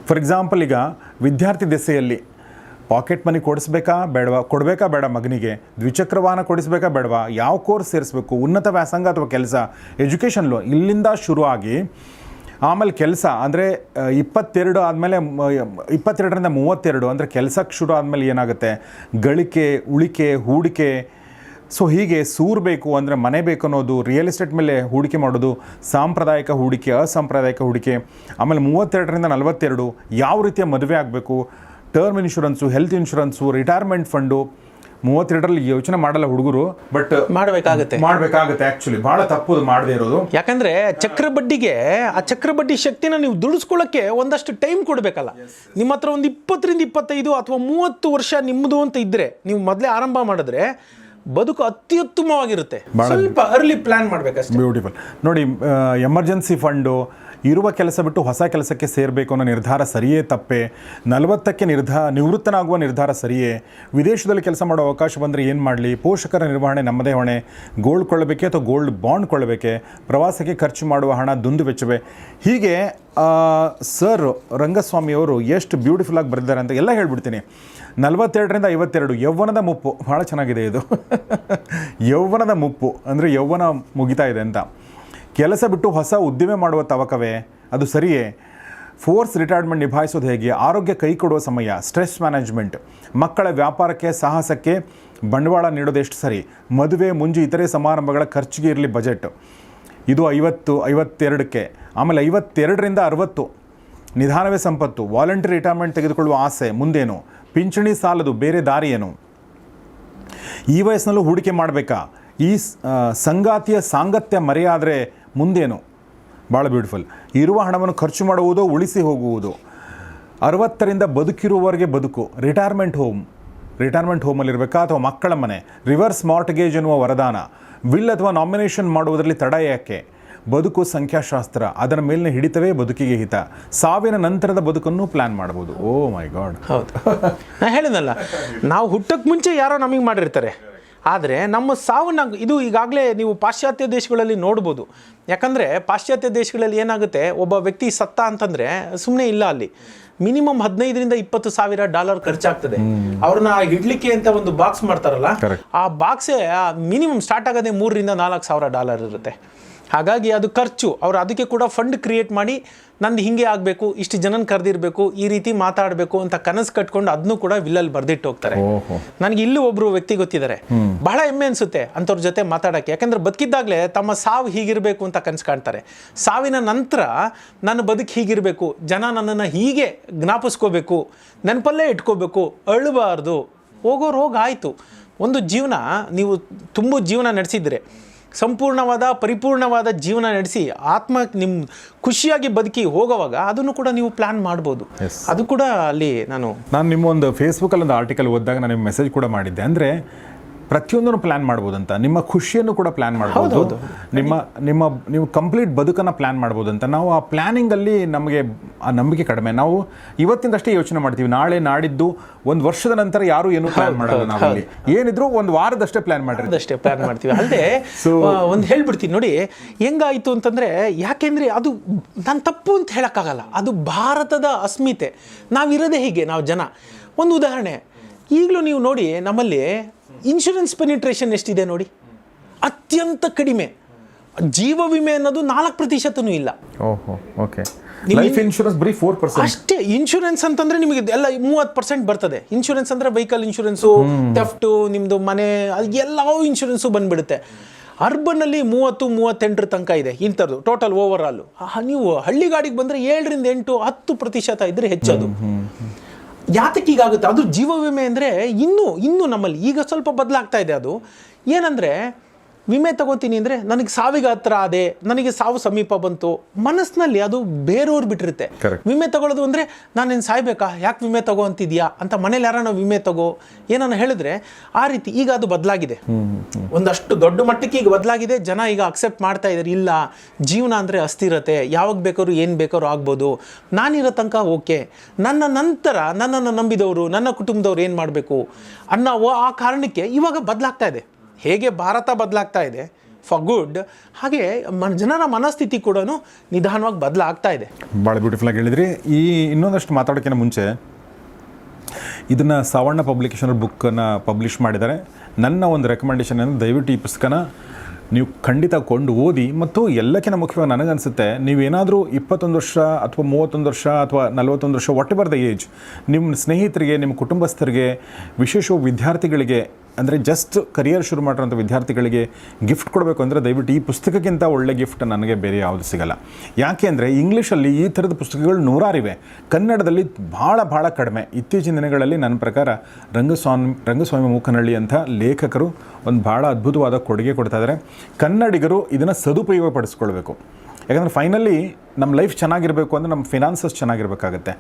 ಫಾರ್ ಎಕ್ಸಾಂಪಲ್, ಈಗ ವಿದ್ಯಾರ್ಥಿ ದೆಸೆಯಲ್ಲಿ ಪಾಕೆಟ್ ಮನಿ ಕೊಡಬೇಕಾ ಬೇಡ ಮಗನಿಗೆ, ದ್ವಿಚಕ್ರ ವಾಹನ ಕೊಡಿಸ್ಬೇಕಾ ಬೇಡವಾ, ಯಾವ ಕೋರ್ಸ್ ಸೇರಿಸ್ಬೇಕು, ಉನ್ನತ ವ್ಯಾಸಂಗ ಅಥವಾ ಕೆಲಸ, ಎಜುಕೇಷನ್ ಲೋನ್, ಇಲ್ಲಿಂದ ಶುರು ಆಗಿ ಆಮೇಲೆ ಕೆಲಸ ಅಂದರೆ 22 ಆದಮೇಲೆ 22ರಿಂದ 32 ಅಂದರೆ ಕೆಲಸಕ್ಕೆ ಶುರು ಆದಮೇಲೆ ಏನಾಗುತ್ತೆ, ಗಳಿಕೆ, ಉಳಿಕೆ, ಹೂಡಿಕೆ. ಸೊ ಹೀಗೆ ಸೂರಬೇಕು ಅಂದರೆ ಮನೆ ಬೇಕು ಅನ್ನೋದು, ರಿಯಲ್ ಎಸ್ಟೇಟ್ ಮೇಲೆ ಹೂಡಿಕೆ ಮಾಡೋದು, ಸಾಂಪ್ರದಾಯಿಕ ಹೂಡಿಕೆ, ಅಸಾಂಪ್ರದಾಯಿಕ ಹೂಡಿಕೆ. ಆಮೇಲೆ 32ರಿಂದ 42 ಯಾವ ರೀತಿಯ ಮದುವೆ ಆಗಬೇಕು, term insurance, health insurance, retirement fund. 32ರಲ್ಲಿ ಯೋಚನೆ ಮಾಡಲ್ಲ ಹುಡುಗರು, ಬಟ್ ಮಾಡಬೇಕಾಗುತ್ತೆ. ಆ್ಯಕ್ಚುಲಿ ಭಾಳ ತಪ್ಪು ಮಾಡದೇ ಇರೋದು. ಯಾಕಂದ್ರೆ ಆ ಚಕ್ರಬಡ್ಡಿ ಶಕ್ತಿನ ನೀವು ದುಡಿಸ್ಕೊಳ್ಳೋಕ್ಕೆ ಒಂದಷ್ಟು ಟೈಮ್ ಕೊಡಬೇಕಲ್ಲ. ನಿಮ್ಮ ಹತ್ರ ಒಂದು 20ರಿಂದ 25 ಅಥವಾ 30 ವರ್ಷ ನಿಮ್ಮದು ಅಂತ ಇದ್ರೆ ನೀವು ಮೊದಲೇ ಆರಂಭ ಮಾಡಿದ್ರೆ ಬದುಕು ಅತ್ಯುತ್ತಮವಾಗಿರುತ್ತೆ. ಸ್ವಲ್ಪ ಅರ್ಲಿ ಪ್ಲಾನ್ ಮಾಡಬೇಕಷ್ಟೇ. ಬ್ಯೂಟಿಫುಲ್. ನೋಡಿ, ಎಮರ್ಜೆನ್ಸಿ ಫಂಡು, ಇರುವ ಕೆಲಸ ಬಿಟ್ಟು ಹೊಸ ಕೆಲಸಕ್ಕೆ ಸೇರಬೇಕು ಅನ್ನೋ ನಿರ್ಧಾರ ಸರಿಯೇ ತಪ್ಪೇ, 40ಕ್ಕೆ ನಿವೃತ್ತನಾಗುವ ನಿರ್ಧಾರ ಸರಿಯೇ, ವಿದೇಶದಲ್ಲಿ ಕೆಲಸ ಮಾಡೋ ಅವಕಾಶ ಬಂದರೆ ಏನು ಮಾಡಲಿ, ಪೋಷಕರ ನಿರ್ವಹಣೆ ನಮ್ಮದೇ ಹೊಣೆ, ಗೋಲ್ಡ್ ಕೊಳ್ಳಬೇಕೆ ಅಥವಾ ಗೋಲ್ಡ್ ಬಾಂಡ್ ಕೊಳ್ಳಬೇಕೆ, ಪ್ರವಾಸಕ್ಕೆ ಖರ್ಚು ಮಾಡುವ ಹಣ ದುಂದು ವೆಚ್ಚವೇ. ಹೀಗೆ ಸರ್ ರಂಗಸ್ವಾಮಿಯವರು ಎಷ್ಟು ಬ್ಯೂಟಿಫುಲ್ಲಾಗಿ ಬರೆದಿದ್ದಾರೆ ಅಂತ ಎಲ್ಲ ಹೇಳ್ಬಿಡ್ತೀನಿ. 42ರಿಂದ 52 ಯೌವನದ ಮುಪ್ಪು. ಭಾಳ ಚೆನ್ನಾಗಿದೆ ಇದು. ಯೌವನದ ಮುಪ್ಪು ಅಂದರೆ ಯೌವನ ಮುಗಿತಾ ಇದೆ ಅಂತ. ಕೆಲಸ ಬಿಟ್ಟು ಹೊಸ ಉದ್ದಿಮೆ ಮಾಡುವ ತವಕವೇ, ಅದು ಸರಿಯೇ? ಫೋರ್ಸ್ ರಿಟೈರ್ಮೆಂಟ್ ನಿಭಾಯಿಸೋದು ಹೇಗೆ? ಆರೋಗ್ಯ ಕೈ ಕೊಡುವ ಸಮಯ, ಸ್ಟ್ರೆಸ್ ಮ್ಯಾನೇಜ್ಮೆಂಟ್, ಮಕ್ಕಳ ವ್ಯಾಪಾರಕ್ಕೆ ಸಾಹಸಕ್ಕೆ ಬಂಡವಾಳ ನೀಡೋದು ಎಷ್ಟು ಸರಿ? ಮದುವೆ ಮುಂಜು ಇತರೆ ಸಮಾರಂಭಗಳ ಖರ್ಚಿಗೆ ಇರಲಿ ಬಜೆಟ್. ಇದು 52ಕ್ಕೆ. ಆಮೇಲೆ 52ರಿಂದ 60 ನಿಧಾನವೇ ಸಂಪತ್ತು. ವಾಲಂಟರಿ ರಿಟೈರ್ಮೆಂಟ್ ತೆಗೆದುಕೊಳ್ಳುವ ಆಸೆ, ಮುಂದೇನು? ಪಿಂಚಣಿ ಸಾಲದು, ಬೇರೆ ದಾರಿ ಏನು? ಈ ವಯಸ್ಸಿನಲ್ಲೂ ಹೂಡಿಕೆ ಮಾಡಬೇಕಾ? ಈ ಸಂಗಾತಿಯ ಸಾಂಗತ್ಯ ಮರೆಯಾದರೆ ಮುಂದೇನು? ಭಾಳ ಬ್ಯೂಟಿಫುಲ್. ಇರುವ ಹಣವನ್ನು ಖರ್ಚು ಮಾಡುವುದು, ಉಳಿಸಿ ಹೋಗುವುದು. 60ರಿಂದ ಬದುಕಿರುವವರೆಗೆ ಬದುಕು. ರಿಟೈರ್ಮೆಂಟ್ ಹೋಮಲ್ಲಿರಬೇಕಾ ಅಥವಾ ಮಕ್ಕಳ ಮನೆ? ರಿವರ್ಸ್ ಮಾರ್ಟ್ಗೇಜ್ ಎನ್ನುವ ವರದಾನ. ವಿಲ್ ಅಥವಾ ನಾಮಿನೇಷನ್ ಮಾಡುವುದರಲ್ಲಿ ತಡ ಯಾಕೆ? ಬದುಕು ಸಂಖ್ಯಾಶಾಸ್ತ್ರ, ಅದರ ಮೇಲಿನ ಹಿಡಿತವೇ ಬದುಕಿಗೆ ಹಿತ. ಸಾವಿನ ನಂತರದ ಬದುಕನ್ನು ಪ್ಲ್ಯಾನ್ ಮಾಡ್ಬೋದು. ಓ ಮೈ ಗಾಡ್. ಹೌದು, ನಾನು ಹೇಳಿದ್ನಲ್ಲ, ನಾವು ಹುಟ್ಟಕ್ಕೆ ಮುಂಚೆ ಯಾರೋ ನಮಗೆ ಮಾಡಿರ್ತಾರೆ, ಆದರೆ ನಮ್ಮ ಸಾವನ್ನ ಇದು ಈಗಾಗಲೇ ನೀವು ಪಾಶ್ಚಾತ್ಯ ದೇಶಗಳಲ್ಲಿ ನೋಡ್ಬೋದು. ಯಾಕಂದರೆ ಪಾಶ್ಚಾತ್ಯ ದೇಶಗಳಲ್ಲಿ ಏನಾಗುತ್ತೆ, ಒಬ್ಬ ವ್ಯಕ್ತಿ ಸತ್ತ ಅಂತಂದರೆ ಸುಮ್ಮನೆ ಇಲ್ಲ, ಅಲ್ಲಿ ಮಿನಿಮಮ್ $15,000-20,000 ಖರ್ಚಾಗ್ತದೆ. ಅವ್ರನ್ನ ಇಡ್ಲಿಕ್ಕೆ ಅಂತ ಒಂದು ಬಾಕ್ಸ್ ಮಾಡ್ತಾರಲ್ಲ, ಆ ಬಾಕ್ಸೇ ಮಿನಿಮಮ್ ಸ್ಟಾರ್ಟ್ ಆಗೋದೇ $3,000-4,000 ಇರುತ್ತೆ. ಹಾಗಾಗಿ ಅದು ಖರ್ಚು. ಅವರು ಅದಕ್ಕೆ ಕೂಡ ಫಂಡ್ ಕ್ರಿಯೇಟ್ ಮಾಡಿ, ನಂದು ಹಿಂಗೆ ಆಗಬೇಕು, ಇಷ್ಟು ಜನನ ಕರೆದಿರಬೇಕು, ಈ ರೀತಿ ಮಾತಾಡಬೇಕು ಅಂತ ಕನಸು ಕಟ್ಕೊಂಡು ಅದನ್ನು ಕೂಡ ವಿಲ್ಲಲ್ಲಿ ಬರೆದಿಟ್ಟು ಹೋಗ್ತಾರೆ. ನನಗೆ ಇಲ್ಲೂ ಒಬ್ಬರು ವ್ಯಕ್ತಿ ಗೊತ್ತಿದ್ದಾರೆ, ಬಹಳ ಹೆಮ್ಮೆ ಅನಿಸುತ್ತೆ ಅಂಥವ್ರ ಜೊತೆ ಮಾತಾಡೋಕ್ಕೆ. ಯಾಕಂದರೆ ಬದುಕಿದ್ದಾಗಲೇ ತಮ್ಮ ಸಾವು ಹೀಗಿರಬೇಕು ಅಂತ ಕನಸು ಕಾಣ್ತಾರೆ. ಸಾವಿನ ನಂತರ ನನ್ನ ಬದುಕು ಹೀಗಿರಬೇಕು, ಜನ ನನ್ನನ್ನು ಹೀಗೆ ಜ್ಞಾಪಿಸ್ಕೋಬೇಕು, ನೆನಪಲ್ಲೇ ಇಟ್ಕೋಬೇಕು, ಅಳಬಾರ್ದು. ಹೋಗೋರು ಹೋಗಾಯಿತು. ಒಂದು ಜೀವನ ನೀವು ತುಂಬ ಜೀವನ ನಡೆಸಿದ್ರೆ, ಸಂಪೂರ್ಣವಾದ ಪರಿಪೂರ್ಣವಾದ ಜೀವನ ನಡೆಸಿ ಆತ್ಮ ನಿಮ್ಮ ಖುಷಿಯಾಗಿ ಬದುಕಿ ಹೋಗೋವಾಗ ಅದನ್ನು ಕೂಡ ನೀವು ಪ್ಲಾನ್ ಮಾಡ್ಬೋದು. ಅದು ಕೂಡ ಅಲ್ಲಿ ನಾನು ನಿಮ್ಮ ಒಂದು ಫೇಸ್ಬುಕ್ಕಲ್ಲಿ ಒಂದು ಆರ್ಟಿಕಲ್ ಓದಿದಾಗ ನಾನು ನಿಮ್ಗೆ ಮೆಸೇಜ್ ಕೂಡ ಮಾಡಿದ್ದೆ. ಅಂದರೆ ಪ್ರತಿಯೊಂದನ್ನು ಪ್ಲ್ಯಾನ್ ಮಾಡ್ಬೋದು ಅಂತ. ನಿಮ್ಮ ಖುಷಿಯನ್ನು ಕೂಡ ಪ್ಲ್ಯಾನ್ ಮಾಡ್ಬೋದು, ನೀವು ಕಂಪ್ಲೀಟ್ ಬದುಕನ್ನು ಪ್ಲ್ಯಾನ್ ಮಾಡ್ಬೋದು ಅಂತ. ನಾವು ಆ ಪ್ಲ್ಯಾನಿಂಗಲ್ಲಿ ನಮಗೆ ಆ ನಂಬಿಕೆ ಕಡಿಮೆ. ನಾವು ಇವತ್ತಿಂದಷ್ಟೇ ಯೋಚನೆ ಮಾಡ್ತೀವಿ, ನಾಳೆ ನಾಡಿದ್ದು ಒಂದು ವರ್ಷದ ನಂತರ ಯಾರು ಏನು ಪ್ಲ್ಯಾನ್ ಮಾಡಲ್ಲ. ನಾವಲ್ಲಿ ಏನಿದ್ರು ಒಂದು ವಾರದಷ್ಟೇ ಪ್ಲ್ಯಾನ್ ಮಾಡ್ತೀವಿ. ಅಲ್ಲದೆ ಒಂದು ಹೇಳ್ಬಿಡ್ತೀನಿ ನೋಡಿ, ಹೆಂಗಾಯಿತು ಅಂತಂದರೆ, ಯಾಕೆಂದರೆ ಅದು ನಾನು ತಪ್ಪು ಅಂತ ಹೇಳೋಕ್ಕಾಗಲ್ಲ, ಅದು ಭಾರತದ ಅಸ್ಮಿತೆ. ನಾವಿರೋದೇ ಹೀಗೆ, ನಾವು ಜನ. ಒಂದು ಉದಾಹರಣೆ, ಈಗಲೂ ನೀವು ನೋಡಿ, ನಮ್ಮಲ್ಲಿ ಇನ್ಶೂರೆನ್ಸ್ ಪೆನಿಟ್ರೇಷನ್ ಎಷ್ಟಿದೆ ನೋಡಿ, ಅತ್ಯಂತ ಕಡಿಮೆ. ಜೀವ ವಿಮೆ ಅನ್ನೋದು 4% ಇಲ್ಲ. ಲೈಫ್ ಇನ್ಶೂರೆನ್ಸ್ ಬರೀ 4% ಅಷ್ಟೇ. ಇನ್ಶೂರೆನ್ಸ್ ಅಂತಂದ್ರೆ ನಿಮಗೆ ಎಲ್ಲ 30% ಬರ್ತದೆ. ಇನ್ಶೂರೆನ್ಸ್ ಅಂದ್ರೆ ವೆಹಿಕಲ್ ಇನ್ಶೂರೆನ್ಸು, ಥೆಫ್ಟು, ನಿಮ್ಮದು ಮನೆ, ಎಲ್ಲವೂ ಇನ್ಶೂರೆನ್ಸು ಬಂದ್ಬಿಡುತ್ತೆ. ಅರ್ಬನ್ನಲ್ಲಿ 30-38 ತನಕ ಇದೆ ಇಂಥದ್ದು ಟೋಟಲ್ ಓವರ್ ಆಲ್. ನೀವು ಹಳ್ಳಿ ಗಾಡಿಗೆ ಬಂದರೆ 7-8-10% ಇದ್ರೆ ಹೆಚ್ಚದು. ಯಾತಕ್ಕೆ ಹೀಗಾಗುತ್ತೆ? ಅದು ಜೀವ ವಿಮೆ ಅಂದರೆ ಇನ್ನೂ ನಮ್ಮಲ್ಲಿ ಈಗ ಸ್ವಲ್ಪ ಬದಲಾಗ್ತಾ ಇದೆ. ಅದು ಏನಂದರೆ, ವಿಮೆ ತಗೋತೀನಿ ಅಂದರೆ ನನಗೆ ಸಾವಿಗೆ ಹತ್ರ ಆದೆ, ನನಗೆ ಸಾವು ಸಮೀಪ ಬಂತು, ಮನಸ್ಸಿನಲ್ಲಿ ಅದು ಬೇರೆಯವ್ರು ಬಿಟ್ಟಿರುತ್ತೆ. ವಿಮೆ ತಗೊಳ್ಳೋದು ಅಂದರೆ ನಾನೇನು ಸಾಯ್ಬೇಕಾ, ಯಾಕೆ ವಿಮೆ ತಗೋ ಅಂತಿದ್ಯಾ ಅಂತ ಮನೇಲಿ ಯಾರನ್ನ ವಿಮೆ ತಗೋ ಏನನ್ನ ಹೇಳಿದ್ರೆ ಆ ರೀತಿ. ಈಗ ಅದು ಬದಲಾಗಿದೆ, ಒಂದಷ್ಟು ದೊಡ್ಡ ಮಟ್ಟಕ್ಕೆ ಈಗ ಬದಲಾಗಿದೆ. ಜನ ಈಗ ಅಕ್ಸೆಪ್ಟ್ ಮಾಡ್ತಾ ಇದ್ದಾರೆ, ಇಲ್ಲ ಜೀವನ ಅಂದರೆ ಅಸ್ಥಿರತೆ, ಯಾವಾಗ ಬೇಕಾದ್ರು ಏನು ಬೇಕಾದ್ರೂ ಆಗ್ಬೋದು, ನಾನಿರೋ ತನಕ ಓಕೆ, ನನ್ನ ನಂತರ ನನ್ನನ್ನು ನಂಬಿದವರು, ನನ್ನ ಕುಟುಂಬದವ್ರು ಏನು ಮಾಡಬೇಕು ಅನ್ನೋ ಆ ಕಾರಣಕ್ಕೆ ಇವಾಗ ಬದಲಾಗ್ತಾ ಇದೆ. ಹೇಗೆ ಭಾರತ ಬದಲಾಗ್ತಾ ಇದೆ ಫಾರ್ ಗುಡ್, ಹಾಗೆ ಜನರ ಮನಸ್ಥಿತಿ ಕೂಡ ನಿಧಾನವಾಗಿ ಬದಲಾಗ್ತಾ ಇದೆ. ಭಾಳ ಬ್ಯೂಟಿಫುಲ್ ಆಗಿ ಹೇಳಿದ್ರಿ. ಈ ಇನ್ನೊಂದಷ್ಟು ಮಾತಾಡೋಕ್ಕಿಂತ ಮುಂಚೆ, ಇದನ್ನು ಸಾವಣ್ಣ ಪಬ್ಲಿಕೇಶನ್ ಬುಕ್ಕನ್ನು ಪಬ್ಲಿಷ್ ಮಾಡಿದ್ದಾರೆ. ನನ್ನ ಒಂದು ರೆಕಮೆಂಡೇಷನ್ ಅಂದರೆ, ದಯವಿಟ್ಟು ಈ ಪುಸ್ತಕನ ನೀವು ಖಂಡಿತ ಕೊಂಡು ಓದಿ. ಮತ್ತು ಎಲ್ಲಕ್ಕಿಂತ ಮುಖ್ಯವಾಗಿ ನನಗನ್ಸುತ್ತೆ, ನೀವೇನಾದರೂ 21 ವರ್ಷ ಅಥವಾ 31 ವರ್ಷ ಅಥವಾ 41 ವರ್ಷ, ವಾಟ್ ಎವರ್ ದ ಏಜ್, ನಿಮ್ಮ ಸ್ನೇಹಿತರಿಗೆ, ನಿಮ್ಮ ಕುಟುಂಬಸ್ಥರಿಗೆ, ವಿಶೇಷ ವಿದ್ಯಾರ್ಥಿಗಳಿಗೆ, ಅಂದರೆ ಜಸ್ಟ್ ಕರಿಯರ್ ಶುರು ಮಾಡಿರೋಂಥ ವಿದ್ಯಾರ್ಥಿಗಳಿಗೆ ಗಿಫ್ಟ್ ಕೊಡಬೇಕು ಅಂದರೆ ದಯವಿಟ್ಟು ಈ ಪುಸ್ತಕಕ್ಕಿಂತ ಒಳ್ಳೆ ಗಿಫ್ಟ್ ನನಗೆ ಬೇರೆ ಯಾವುದು ಸಿಗಲ್ಲ. ಯಾಕೆ ಅಂದರೆ ಇಂಗ್ಲೀಷಲ್ಲಿ ಈ ಥರದ ಪುಸ್ತಕಗಳು ನೂರಾರಿವೆ, ಕನ್ನಡದಲ್ಲಿ ಭಾಳ ಕಡಿಮೆ. ಇತ್ತೀಚಿನ ದಿನಗಳಲ್ಲಿ ನನ್ನ ಪ್ರಕಾರ ರಂಗಸ್ವಾಮಿ ಮೂಕನಹಳ್ಳಿ ಅಂಥ ಲೇಖಕರು ಒಂದು ಭಾಳ ಅದ್ಭುತವಾದ ಕೊಡುಗೆ ಕೊಡ್ತಾ ಇದ್ದಾರೆ. ಕನ್ನಡಿಗರು ಇದನ್ನು ಸದುಪಯೋಗ ಪಡಿಸ್ಕೊಳ್ಬೇಕು. ಯಾಕಂದರೆ ಫೈನಲಿ ನಮ್ಮ ಲೈಫ್ ಚೆನ್ನಾಗಿರಬೇಕು ಅಂದರೆ ನಮ್ಮ ಫಿನಾನ್ಸಸ್ ಚೆನ್ನಾಗಿರಬೇಕಾಗತ್ತೆ.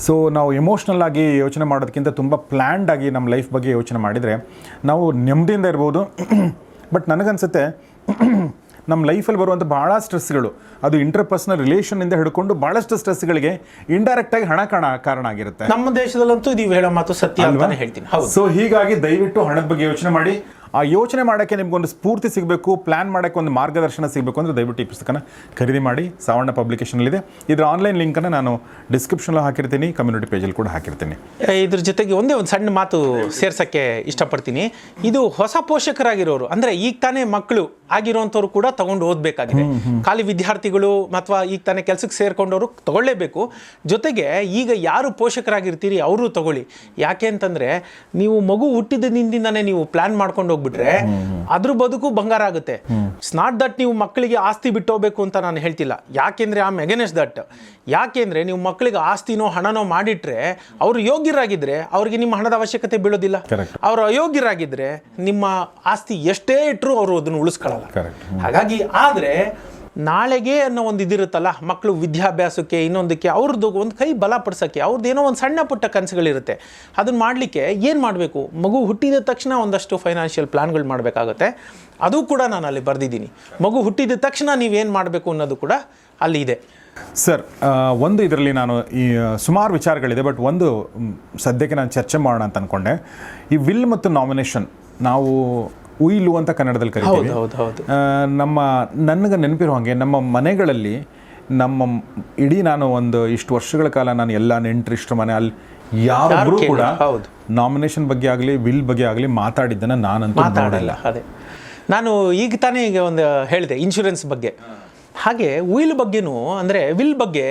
ಸೊ ನಾವು ಎಮೋಷ್ನಲ್ ಆಗಿ ಯೋಚನೆ ಮಾಡೋದಕ್ಕಿಂತ ತುಂಬ ಪ್ಲ್ಯಾಂಡ್ ಆಗಿ ನಮ್ಮ ಲೈಫ್ ಬಗ್ಗೆ ಯೋಚನೆ ಮಾಡಿದರೆ ನಾವು ನೆಮ್ಮದಿಯಿಂದ ಇರ್ಬೋದು. ಬಟ್ ನನಗನ್ಸುತ್ತೆ ನಮ್ಮ ಲೈಫಲ್ಲಿ ಬರುವಂಥ ಭಾಳ ಸ್ಟ್ರೆಸ್ಗಳು, ಅದು ಇಂಟರ್ಪರ್ಸನಲ್ ರಿಲೇಷನ್ನಿಂದ ಹಿಡ್ಕೊಂಡು ಭಾಳಷ್ಟು ಸ್ಟ್ರೆಸ್ಗಳಿಗೆ ಇಂಡೈರೆಕ್ಟಾಗಿ ಹಣ ಕಾರಣ ಆಗಿರುತ್ತೆ. ನಮ್ಮ ದೇಶದಲ್ಲಂತೂ ನೀವು ಹೇಳೋ ಮಾತು ಸತ್ಯ ಅಂತಾನೆ ಹೇಳ್ತೀನಿ. ಸೊ ಹೀಗಾಗಿ ದಯವಿಟ್ಟು ಹಣದ ಬಗ್ಗೆ ಯೋಚನೆ ಮಾಡಿ. ಆ ಯೋಚನೆ ಮಾಡೋಕ್ಕೆ ನಿಮ್ಗೊಂದು ಸ್ಫೂರ್ತಿ ಸಿಗಬೇಕು, ಪ್ಲ್ಯಾನ್ ಮಾಡೋಕ್ಕೆ ಒಂದು ಮಾರ್ಗದರ್ಶನ ಸಿಗಬೇಕು ಅಂದರೆ ದಯವಿಟ್ಟು ಈ ಪುಸ್ತಕನ ಖರೀದಿ ಮಾಡಿ. ಸಾವಣ್ಣ ಪಬ್ಲಿಕೇಶನಲ್ಲಿದೆ. ಇದರ ಆನ್ಲೈನ್ ಲಿಂಕನ್ನು ನಾನು ಡಿಸ್ಕ್ರಿಪ್ಷನಲ್ಲಿ ಹಾಕಿರ್ತೀನಿ, ಕಮ್ಯುನಿಟಿ ಪೇಜಲ್ಲಿ ಕೂಡ ಹಾಕಿರ್ತೀನಿ. ಇದ್ರ ಜೊತೆಗೆ ಒಂದೇ ಒಂದು ಸಣ್ಣ ಮಾತು ಸೇರ್ಸೋಕ್ಕೆ ಇಷ್ಟಪಡ್ತೀನಿ. ಇದು ಹೊಸ ಪೋಷಕರಾಗಿರೋರು, ಅಂದರೆ ಈಗ ತಾನೇ ಮಕ್ಕಳು ಆಗಿರೋಂಥವ್ರು ಕೂಡ ತಗೊಂಡು ಓದಬೇಕಾಗಿದೆ. ಖಾಲಿ ವಿದ್ಯಾರ್ಥಿಗಳು ಅಥವಾ ಈಗ ತಾನೇ ಕೆಲಸಕ್ಕೆ ಸೇರ್ಕೊಂಡವರು ತಗೊಳ್ಳೇಬೇಕು. ಜೊತೆಗೆ ಈಗ ಯಾರು ಪೋಷಕರಾಗಿರ್ತೀರಿ ಅವರು ತಗೊಳ್ಳಿ. ಯಾಕೆ ಅಂತಂದರೆ ನೀವು ಮಗು ಹುಟ್ಟಿದ ದಿನದಿಂದನೇ ನೀವು ಪ್ಲಾನ್ ಮಾಡ್ಕೊಂಡು ಹೋಗ್ಬಿಟ್ರೆ ಅದ್ರ ಬದುಕು ಬಂಗಾರ ಆಗುತ್ತೆ. ಇಟ್ಸ್ ನಾಟ್ ದಟ್ ನೀವು ಮಕ್ಕಳಿಗೆ ಆಸ್ತಿ ಬಿಟ್ಟು ಹೋಗ್ಬೇಕು ಅಂತ ನಾನು ಹೇಳ್ತಿಲ್ಲ. ಯಾಕೆಂದರೆ ಐ ಆಮ್ ಅಗೇನ್ಸ್ಟ್ ದಟ್. ಯಾಕೆಂದರೆ ನೀವು ಮಕ್ಕಳಿಗೆ ಆಸ್ತಿನೋ ಹಣನೋ ಮಾಡಿಟ್ರೆ ಅವರು ಯೋಗ್ಯರಾಗಿದ್ದರೆ ಅವ್ರಿಗೆ ನಿಮ್ಮ ಹಣದ ಅವಶ್ಯಕತೆ ಬೀಳೋದಿಲ್ಲ. ಅವರು ಅಯೋಗ್ಯರಾಗಿದ್ದರೆ ನಿಮ್ಮ ಆಸ್ತಿ ಎಷ್ಟೇ ಇಟ್ಟರು ಅವರು ಅದನ್ನು ಉಳಿಸ್ಕೊಳ್ಳಲ್ಲ. ಹಾಗಾಗಿ ಆದರೆ ನಾಳೆಗೆ ಅನ್ನೋ ಒಂದು ಇದಿರುತ್ತಲ್ಲ, ಮಕ್ಕಳು ವಿದ್ಯಾಭ್ಯಾಸಕ್ಕೆ ಇನ್ನೊಂದಕ್ಕೆ ಅವ್ರದ್ದು ಒಂದು ಕೈ ಬಲಪಡಿಸೋಕ್ಕೆ ಅವ್ರದ್ದು ಏನೋ ಒಂದು ಸಣ್ಣ ಪುಟ್ಟ ಕನಸುಗಳಿರುತ್ತೆ. ಅದನ್ನು ಮಾಡಲಿಕ್ಕೆ ಏನು ಮಾಡಬೇಕು, ಮಗು ಹುಟ್ಟಿದ ತಕ್ಷಣ ಒಂದಷ್ಟು ಫೈನಾನ್ಷಿಯಲ್ ಪ್ಲ್ಯಾನ್ಗಳು ಮಾಡಬೇಕಾಗುತ್ತೆ. ಅದು ಕೂಡ ನಾನು ಅಲ್ಲಿ ಬರೆದಿದ್ದೀನಿ. ಮಗು ಹುಟ್ಟಿದ ತಕ್ಷಣ ನೀವೇನು ಮಾಡಬೇಕು ಅನ್ನೋದು ಕೂಡ ಅಲ್ಲಿ ಇದೆ. ಸರ್, ಒಂದು ಇದರಲ್ಲಿ ನಾನು ಈ ಸುಮಾರು ವಿಚಾರಗಳಿದೆ, ಬಟ್ ಒಂದು ಸದ್ಯಕ್ಕೆ ನಾನು ಚರ್ಚೆ ಮಾಡೋಣ ಅಂತ ಅಂದ್ಕೊಂಡೆ. ಈ ವಿಲ್ ಮತ್ತು ನಾಮಿನೇಷನ್ ನಾವು ಉಯಿಲು ಅಂತ ಕನ್ನಡದಲ್ಲಿ ಕರಿತೀವಿ. ನನಗೆ ನೆನಪಿರೋ ಹಾಗೆ ನಮ್ಮ ಮನೆಗಳಲ್ಲಿ ಇಡೀ ನಾನು ಒಂದು ಇಷ್ಟು ವರ್ಷಗಳ ಕಾಲ ನಾನು ಎಲ್ಲ ನೆಂಟರಿಷ್ಟರ ಮನೆ ಅಲ್ಲಿ ಯಾರೊಬ್ಬರು ಕೂಡ ನಾಮಿನೇಷನ್ ಬಗ್ಗೆ ಆಗಲಿ ವಿಲ್ ಬಗ್ಗೆ ಆಗಲಿ ಮಾತಾಡಿದ್ದನ್ನು ನಾನಂತೂ ನೋಡಿಲ್ಲ. ಅದೇ ನಾನು ಈಗ ತಾನೇ ಒಂದು ಹೇಳಿದೆ ಇನ್ಶೂರೆನ್ಸ್ ಬಗ್ಗೆ. ಹಾಗೆ ಉಯಿಲ್ ಬಗ್ಗೆನೂ, ಅಂದರೆ ವಿಲ್ ಬಗ್ಗೆ,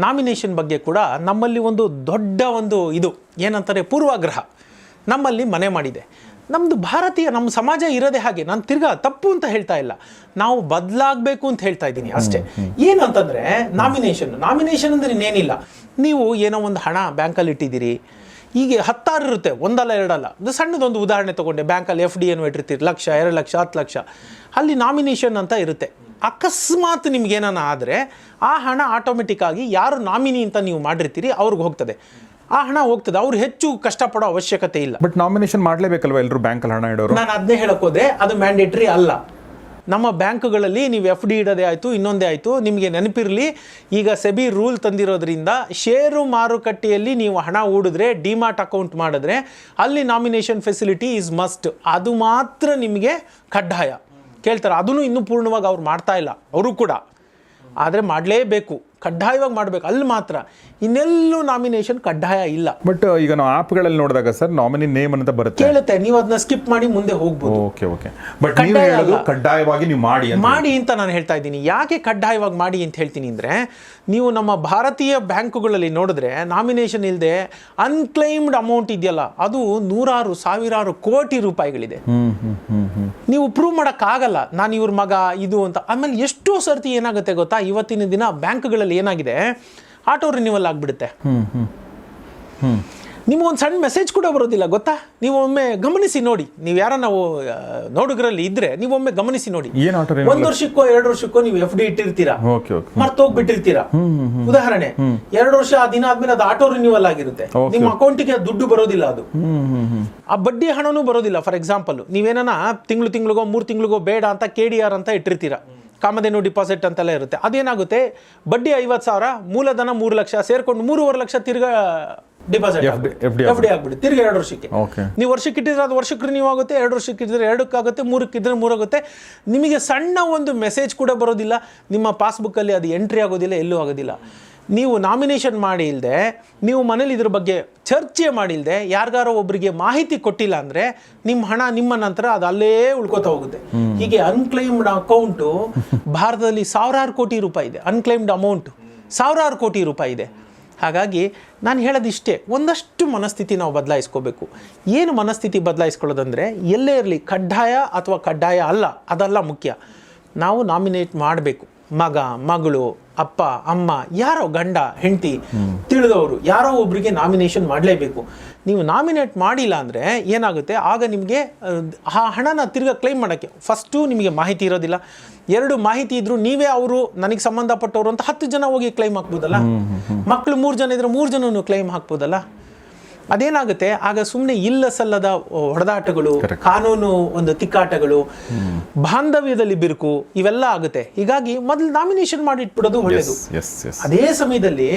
ನಾಮಿನೇಷನ್ ಬಗ್ಗೆ ಕೂಡ ನಮ್ಮಲ್ಲಿ ಒಂದು ದೊಡ್ಡ ಒಂದು ಇದು ಏನಂತಾರೆ ಪೂರ್ವಾಗ್ರಹ ನಮ್ಮಲ್ಲಿ ಮನೆ ಮಾಡಿದೆ. ನಮ್ಮದು ಭಾರತೀಯ ನಮ್ಮ ಸಮಾಜ ಇರೋದೇ ಹಾಗೆ. ನಾನು ತಿರ್ಗಾ ತಪ್ಪು ಅಂತ ಹೇಳ್ತಾ ಇಲ್ಲ, ನಾವು ಬದಲಾಗಬೇಕು ಅಂತ ಹೇಳ್ತಾ ಇದ್ದೀನಿ ಅಷ್ಟೇ. ಏನಂತಂದರೆ ನಾಮಿನೇಷನ್ ಅಂದರೆ ಇನ್ನೇನಿಲ್ಲ. ನೀವು ಏನೋ ಒಂದು ಹಣ ಬ್ಯಾಂಕಲ್ಲಿ ಇಟ್ಟಿದ್ದೀರಿ, ಹೀಗೆ 10 ಇರುತ್ತೆ, ಒಂದಲ್ಲ ಎರಡಲ್ಲ. ಒಂದು ಸಣ್ಣದೊಂದು ಉದಾಹರಣೆ ತೊಗೊಂಡೆ, ಬ್ಯಾಂಕಲ್ಲಿ FD ಏನು ಇಟ್ಟಿರ್ತೀರಿ, 1 ಲಕ್ಷ 2 ಲಕ್ಷ 10 ಲಕ್ಷ, ಅಲ್ಲಿ ನಾಮಿನೇಷನ್ ಅಂತ ಇರುತ್ತೆ. ಅಕಸ್ಮಾತ್ ನಿಮ್ಗೇನಾನ ಆದರೆ ಆ ಹಣ ಆಟೋಮೆಟಿಕ್ಕಾಗಿ ಯಾರು ನಾಮಿನಿ ಅಂತ ನೀವು ಮಾಡಿರ್ತೀರಿ ಅವ್ರಿಗೆ ಹೋಗ್ತದೆ. ಆ ಹಣ ಹೋಗ್ತದೆ, ಅವ್ರು ಹೆಚ್ಚು ಕಷ್ಟಪಡೋ ಅವಶ್ಯಕತೆ ಇಲ್ಲ. ಬಟ್ ನಾಮಿನೇಷನ್ ಮಾಡಲೇಬೇಕಲ್ವ ಎಲ್ಲರೂ ಬ್ಯಾಂಕಲ್ಲಿ ಹಣ ಇಡೋರು? ನಾನು ಅದನ್ನೇ ಹೇಳೋಕೋದ್ರೆ ಅದು ಮ್ಯಾಂಡೇಟ್ರಿ ಅಲ್ಲ. ನಮ್ಮ ಬ್ಯಾಂಕ್ಗಳಲ್ಲಿ ನೀವು FD ಇಡೋದೇ ಆಯಿತು, ಇನ್ನೊಂದೇ ಆಯಿತು. ನಿಮಗೆ ನೆನಪಿರಲಿ, ಈಗ ಸೆಬಿ ರೂಲ್ ತಂದಿರೋದ್ರಿಂದ ಷೇರು ಮಾರುಕಟ್ಟೆಯಲ್ಲಿ ನೀವು ಹಣ ಹೂಡಿದ್ರೆ, ಡಿಮಾಟ್ ಅಕೌಂಟ್ ಮಾಡಿದ್ರೆ ಅಲ್ಲಿ ನಾಮಿನೇಷನ್ ಫೆಸಿಲಿಟಿ ಈಸ್ ಮಸ್ಟ್. ಅದು ಮಾತ್ರ ನಿಮಗೆ ಕಡ್ಡಾಯ. ಕೇಳ್ತಾರೆ, ಅದನ್ನು ಇನ್ನೂ ಪೂರ್ಣವಾಗಿ ಅವ್ರು ಮಾಡ್ತಾ ಇಲ್ಲ ಅವರು ಕೂಡ, ಆದರೆ ಮಾಡಲೇಬೇಕು, ಕಡ್ಡಾಯವಾಗಿ ಮಾಡಬೇಕು. ಅಲ್ಲಿ ಮಾತ್ರ, ಇನ್ನೆಲ್ಲೂ ನಾಮಿನೇಷನ್ ಕಡ್ಡಾಯ ಇಲ್ಲ. ಬಟ್ ಈಗ ನಾವು ಆ್ಯಪ್ಗಳಲ್ಲಿ ನೋಡಿದಾಗ ಸರ್ ನಾಮಿನಿ ನೇಮ್ ಅಂತ ಬರುತ್ತೆ, ಕೇಳುತ್ತೆ, ನೀವು ಅದನ್ನ ಸ್ಕಿಪ್ ಮಾಡಿ ಮುಂದೆ ಹೋಗ್ಬೋದು. ಓಕೆ. ಬಟ್ ನೀವು ಹೇಳೋದು ಕಡ್ಡಾಯವಾಗಿ ನೀವು ಮಾಡಿ ಅಂತ ನಾನು ಹೇಳ್ತಾ ಇದ್ದೀನಿ. ಯಾಕೆ ಕಡ್ಡಾಯವಾಗಿ ಮಾಡಿ ಅಂತ ಹೇಳ್ತೀನಿ ಅಂದರೆ, ನೀವು ನಮ್ಮ ಭಾರತೀಯ ಬ್ಯಾಂಕುಗಳಲ್ಲಿ ನೋಡಿದ್ರೆ ನಾಮಿನೇಷನ್ ಇಲ್ಲದೆ ಅನ್ಕ್ಲೈಮ್ಡ್ ಅಮೌಂಟ್ ಇದೆಯಲ್ಲ, ಅದು 100,000 ಕೋಟಿ ರೂಪಾಯಿಗಳಿದೆ. ನೀವು ಪ್ರೂವ್ ಮಾಡೋಕ್ಕಾಗಲ್ಲ ನಾನು ಇವ್ರ ಮಗ ಇದು ಅಂತ. ಆಮೇಲೆ ಎಷ್ಟೋ ಸರ್ತಿ ಏನಾಗುತ್ತೆ ಗೊತ್ತಾ, ಇವತ್ತಿನ ದಿನ ಬ್ಯಾಂಕ್ಗಳಲ್ಲಿ ಏನಾಗಿದೆ, ಆಟೋ ರಿನ್ಯೂವಲ್ ಆಗಿಬಿಡುತ್ತೆ. ನಿಮಗೊಂದು ಸಣ್ಣ ಮೆಸೇಜ್ ಕೂಡ ಬರೋದಿಲ್ಲ ಗೊತ್ತಾ. ನೀವು ಒಮ್ಮೆ ಗಮನಿಸಿ ನೋಡಿ, ನೀವು ಯಾರ ನಾವು ನೋಡುಗರಲ್ಲಿ ಇದ್ರೆ ನೀವು ಒಮ್ಮೆ ಗಮನಿಸಿ ನೋಡಿ. 1 ವರ್ಷಕ್ಕೋ 2 ವರ್ಷಕ್ಕೋ ನೀವು FD ಇಟ್ಟಿರ್ತೀರಾ, ಮರ್ತೋಗ್ಬಿಟ್ಟಿರ್ತೀರಾ. ಉದಾಹರಣೆ 2 ವರ್ಷ ಆ ದಿನ ಆದ್ಮೇಲೆ ಅದು ಆಟೋ ರಿನ್ಯೂವಲ್ ಆಗಿರುತ್ತೆ, ನಿಮ್ಮ ಅಕೌಂಟಿಗೆ ದುಡ್ಡು ಬರೋದಿಲ್ಲ, ಅದು ಆ ಬಡ್ಡಿ ಹಣನೂ ಬರೋದಿಲ್ಲ. ಫಾರ್ ಎಕ್ಸಾಂಪಲ್, ನೀವೇನ ತಿಂಗಳಿಗೋ 3 ತಿಂಗಳಿಗೋ ಬೇಡ ಅಂತ KDR ಅಂತ ಇಟ್ಟಿರ್ತೀರಾ, ಕಾಮಧೇನು ಡಿಪಾಸಿಟ್ ಅಂತೆಲ್ಲ ಇರುತ್ತೆ. ಅದೇನಾಗುತ್ತೆ, ಬಡ್ಡಿ 50,000, ಮೂಲಧನ 3 ಲಕ್ಷ ಸೇರ್ಕೊಂಡು 3.5 ಲಕ್ಷ ತಿರ್ಗಾ ಡಿಪಾಸಿಟ್ FD ಆಗ್ಬಿಡುತ್ತೆ ತಿರ್ಗಿ 2 ವರ್ಷಕ್ಕೆ. ನೀವು ವರ್ಷಕ್ಕೆ ಇಟ್ಟಿದ್ರೆ ಅದು ವರ್ಷಕ್ಕೆ ರಿನ್ಯೂ ಆಗುತ್ತೆ, 2 ವರ್ಷಕ್ಕೆ ಇಟ್ಟಿದ್ರೆ 2 ಆಗುತ್ತೆ, 3 ಇದ್ರೆ 3 ಆಗುತ್ತೆ. ನಿಮಗೆ ಸಣ್ಣ ಒಂದು ಮೆಸೇಜ್ ಕೂಡ ಬರೋದಿಲ್ಲ, ನಿಮ್ಮ ಪಾಸ್ಬುಕ್ಕಲ್ಲಿ ಅದು ಎಂಟ್ರಿ ಆಗೋದಿಲ್ಲ, ಎಲ್ಲೂ ಆಗೋದಿಲ್ಲ. ನೀವು ನಾಮಿನೇಷನ್ ಮಾಡಿ ಇಲ್ಲದೆ, ನೀವು ಮನೇಲಿ ಇದ್ರ ಬಗ್ಗೆ ಚರ್ಚೆ ಮಾಡಿಲ್ಲದೆ, ಯಾರಿಗಾರೋ ಒಬ್ಬರಿಗೆ ಮಾಹಿತಿ ಕೊಟ್ಟಿಲ್ಲ ಅಂದರೆ ನಿಮ್ಮ ಹಣ ನಿಮ್ಮ ನಂತರ ಅದು ಅಲ್ಲೇ ಉಳ್ಕೋತಾ ಹೋಗುತ್ತೆ. ಹೀಗೆ ಅನ್ಕ್ಲೈಮ್ಡ್ ಅಕೌಂಟು ಭಾರತದಲ್ಲಿ 1,000 ಕೋಟಿ ರೂಪಾಯಿ ಇದೆ. ಅನ್ಕ್ಲೈಮ್ಡ್ ಅಮೌಂಟು 1,000 ಕೋಟಿ ರೂಪಾಯಿ ಇದೆ. ಹಾಗಾಗಿ ನಾನು ಹೇಳೋದಿಷ್ಟೇ, ಒಂದಷ್ಟು ಮನಸ್ಥಿತಿ ನಾವು ಬದಲಾಯಿಸ್ಕೋಬೇಕು. ಏನು ಮನಸ್ಥಿತಿ ಬದಲಾಯಿಸ್ಕೊಳ್ಳೋದಂದರೆ, ಎಲ್ಲೇ ಇರಲಿ ಕಡ್ಡಾಯ ಅಥವಾ ಕಡ್ಡಾಯ ಅಲ್ಲ ಅದಲ್ಲ ಮುಖ್ಯ. ನಾವು ನಾಮಿನೇಟ್ ಮಾಡಬೇಕು. ಮಗ, ಮಗಳು, ಅಪ್ಪ, ಅಮ್ಮ, ಯಾರೋ ಗಂಡ, ಹೆಂಡತಿ, ತಿಳಿದವರು ಯಾರೋ ಒಬ್ಬರಿಗೆ ನಾಮಿನೇಷನ್ ಮಾಡಲೇಬೇಕು. ನೀವು ನಾಮಿನೇಟ್ ಮಾಡಿಲ್ಲ ಅಂದರೆ ಏನಾಗುತ್ತೆ, ಆಗ ನಿಮಗೆ ಆ ಹಣನ ತಿರ್ಗಾ ಕ್ಲೈಮ್ ಮಾಡೋಕ್ಕೆ ಫಸ್ಟು ನಿಮಗೆ ಮಾಹಿತಿ ಇರೋದಿಲ್ಲ. 2 ಮಾಹಿತಿ ಇದ್ದರೂ ನೀವೇ ಅವರು ನನಗೆ ಸಂಬಂಧಪಟ್ಟವರು ಅಂತ 10 ಜನ ಹೋಗಿ ಕ್ಲೈಮ್ ಹಾಕ್ಬೋದಲ್ಲ. ಮಕ್ಕಳು 3 ಜನ ಇದ್ರೆ 3 ಜನನು ಕ್ಲೈಮ್ ಹಾಕ್ಬೋದಲ್ಲ. ಅದೇನಾಗುತ್ತೆ ಆಗ ಸುಮ್ಮನೆ ಇಲ್ಲ ಸಲ್ಲದ ಹೊಡೆದಾಟಗಳು, ಕಾನೂನು ಒಂದು ತಿಕ್ಕಾಟಗಳು, ಬಾಂಧವ್ಯದಲ್ಲಿ ಬಿರುಕು ಇವೆಲ್ಲ ಆಗುತ್ತೆ. ಹೀಗಾಗಿ ಮೊದಲು ನಾಮಿನೇಷನ್ ಮಾಡಿ ಇಟ್ಬಿಡೋದು ಒಳ್ಳೇದು. ಅದೇ ಸಮಯದಲ್ಲಿ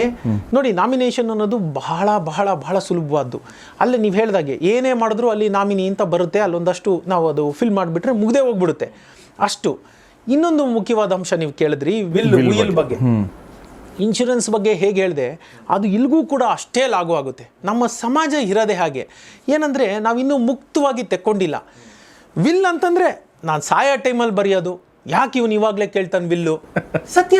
ನೋಡಿ, ನಾಮಿನೇಷನ್ ಅನ್ನೋದು ಬಹಳ ಬಹಳ ಬಹಳ ಸುಲಭವಾದ್ದು. ಅಲ್ಲಿ ನೀವು ಹೇಳ್ದಾಗೆ ಏನೇ ಮಾಡಿದ್ರು ಅಲ್ಲಿ ನಾಮಿನಿ ಅಂತ ಬರುತ್ತೆ, ಅಲ್ಲೊಂದಷ್ಟು ನಾವು ಅದು ಫಿಲ್ ಮಾಡಿಬಿಟ್ರೆ ಮುಗ್ದೇ ಹೋಗ್ಬಿಡುತ್ತೆ ಅಷ್ಟು. ಇನ್ನೊಂದು ಮುಖ್ಯವಾದ ಅಂಶ ನೀವು ಕೇಳಿದ್ರಿ, ಉಯಿಲ್ ಬಗ್ಗೆ. ಇನ್ಶೂರೆನ್ಸ್ ಬಗ್ಗೆ ಹೇಗೆ ಹೇಳಿದೆ, ಅದು ಇಲ್ಲಿಗೂ ಕೂಡ ಅಷ್ಟೇ ಲಾಗು ಆಗುತ್ತೆ. ನಮ್ಮ ಸಮಾಜ ಇರೋದೇ ಹಾಗೆ. ಏನಂದರೆ ನಾವಿನ್ನೂ ಮುಕ್ತವಾಗಿ ತೆಕ್ಕೊಂಡಿಲ್ಲ. ವಿಲ್ ಅಂತಂದರೆ ನಾನು ಸಾಯೋ ಟೈಮಲ್ಲಿ ಬರೆಯೋದು, ಯಾಕೆ ಇವನು ಇವಾಗಲೇ ಕೇಳ್ತಾನೆ ವಿಲ್ಲು. ಸತ್ಯ,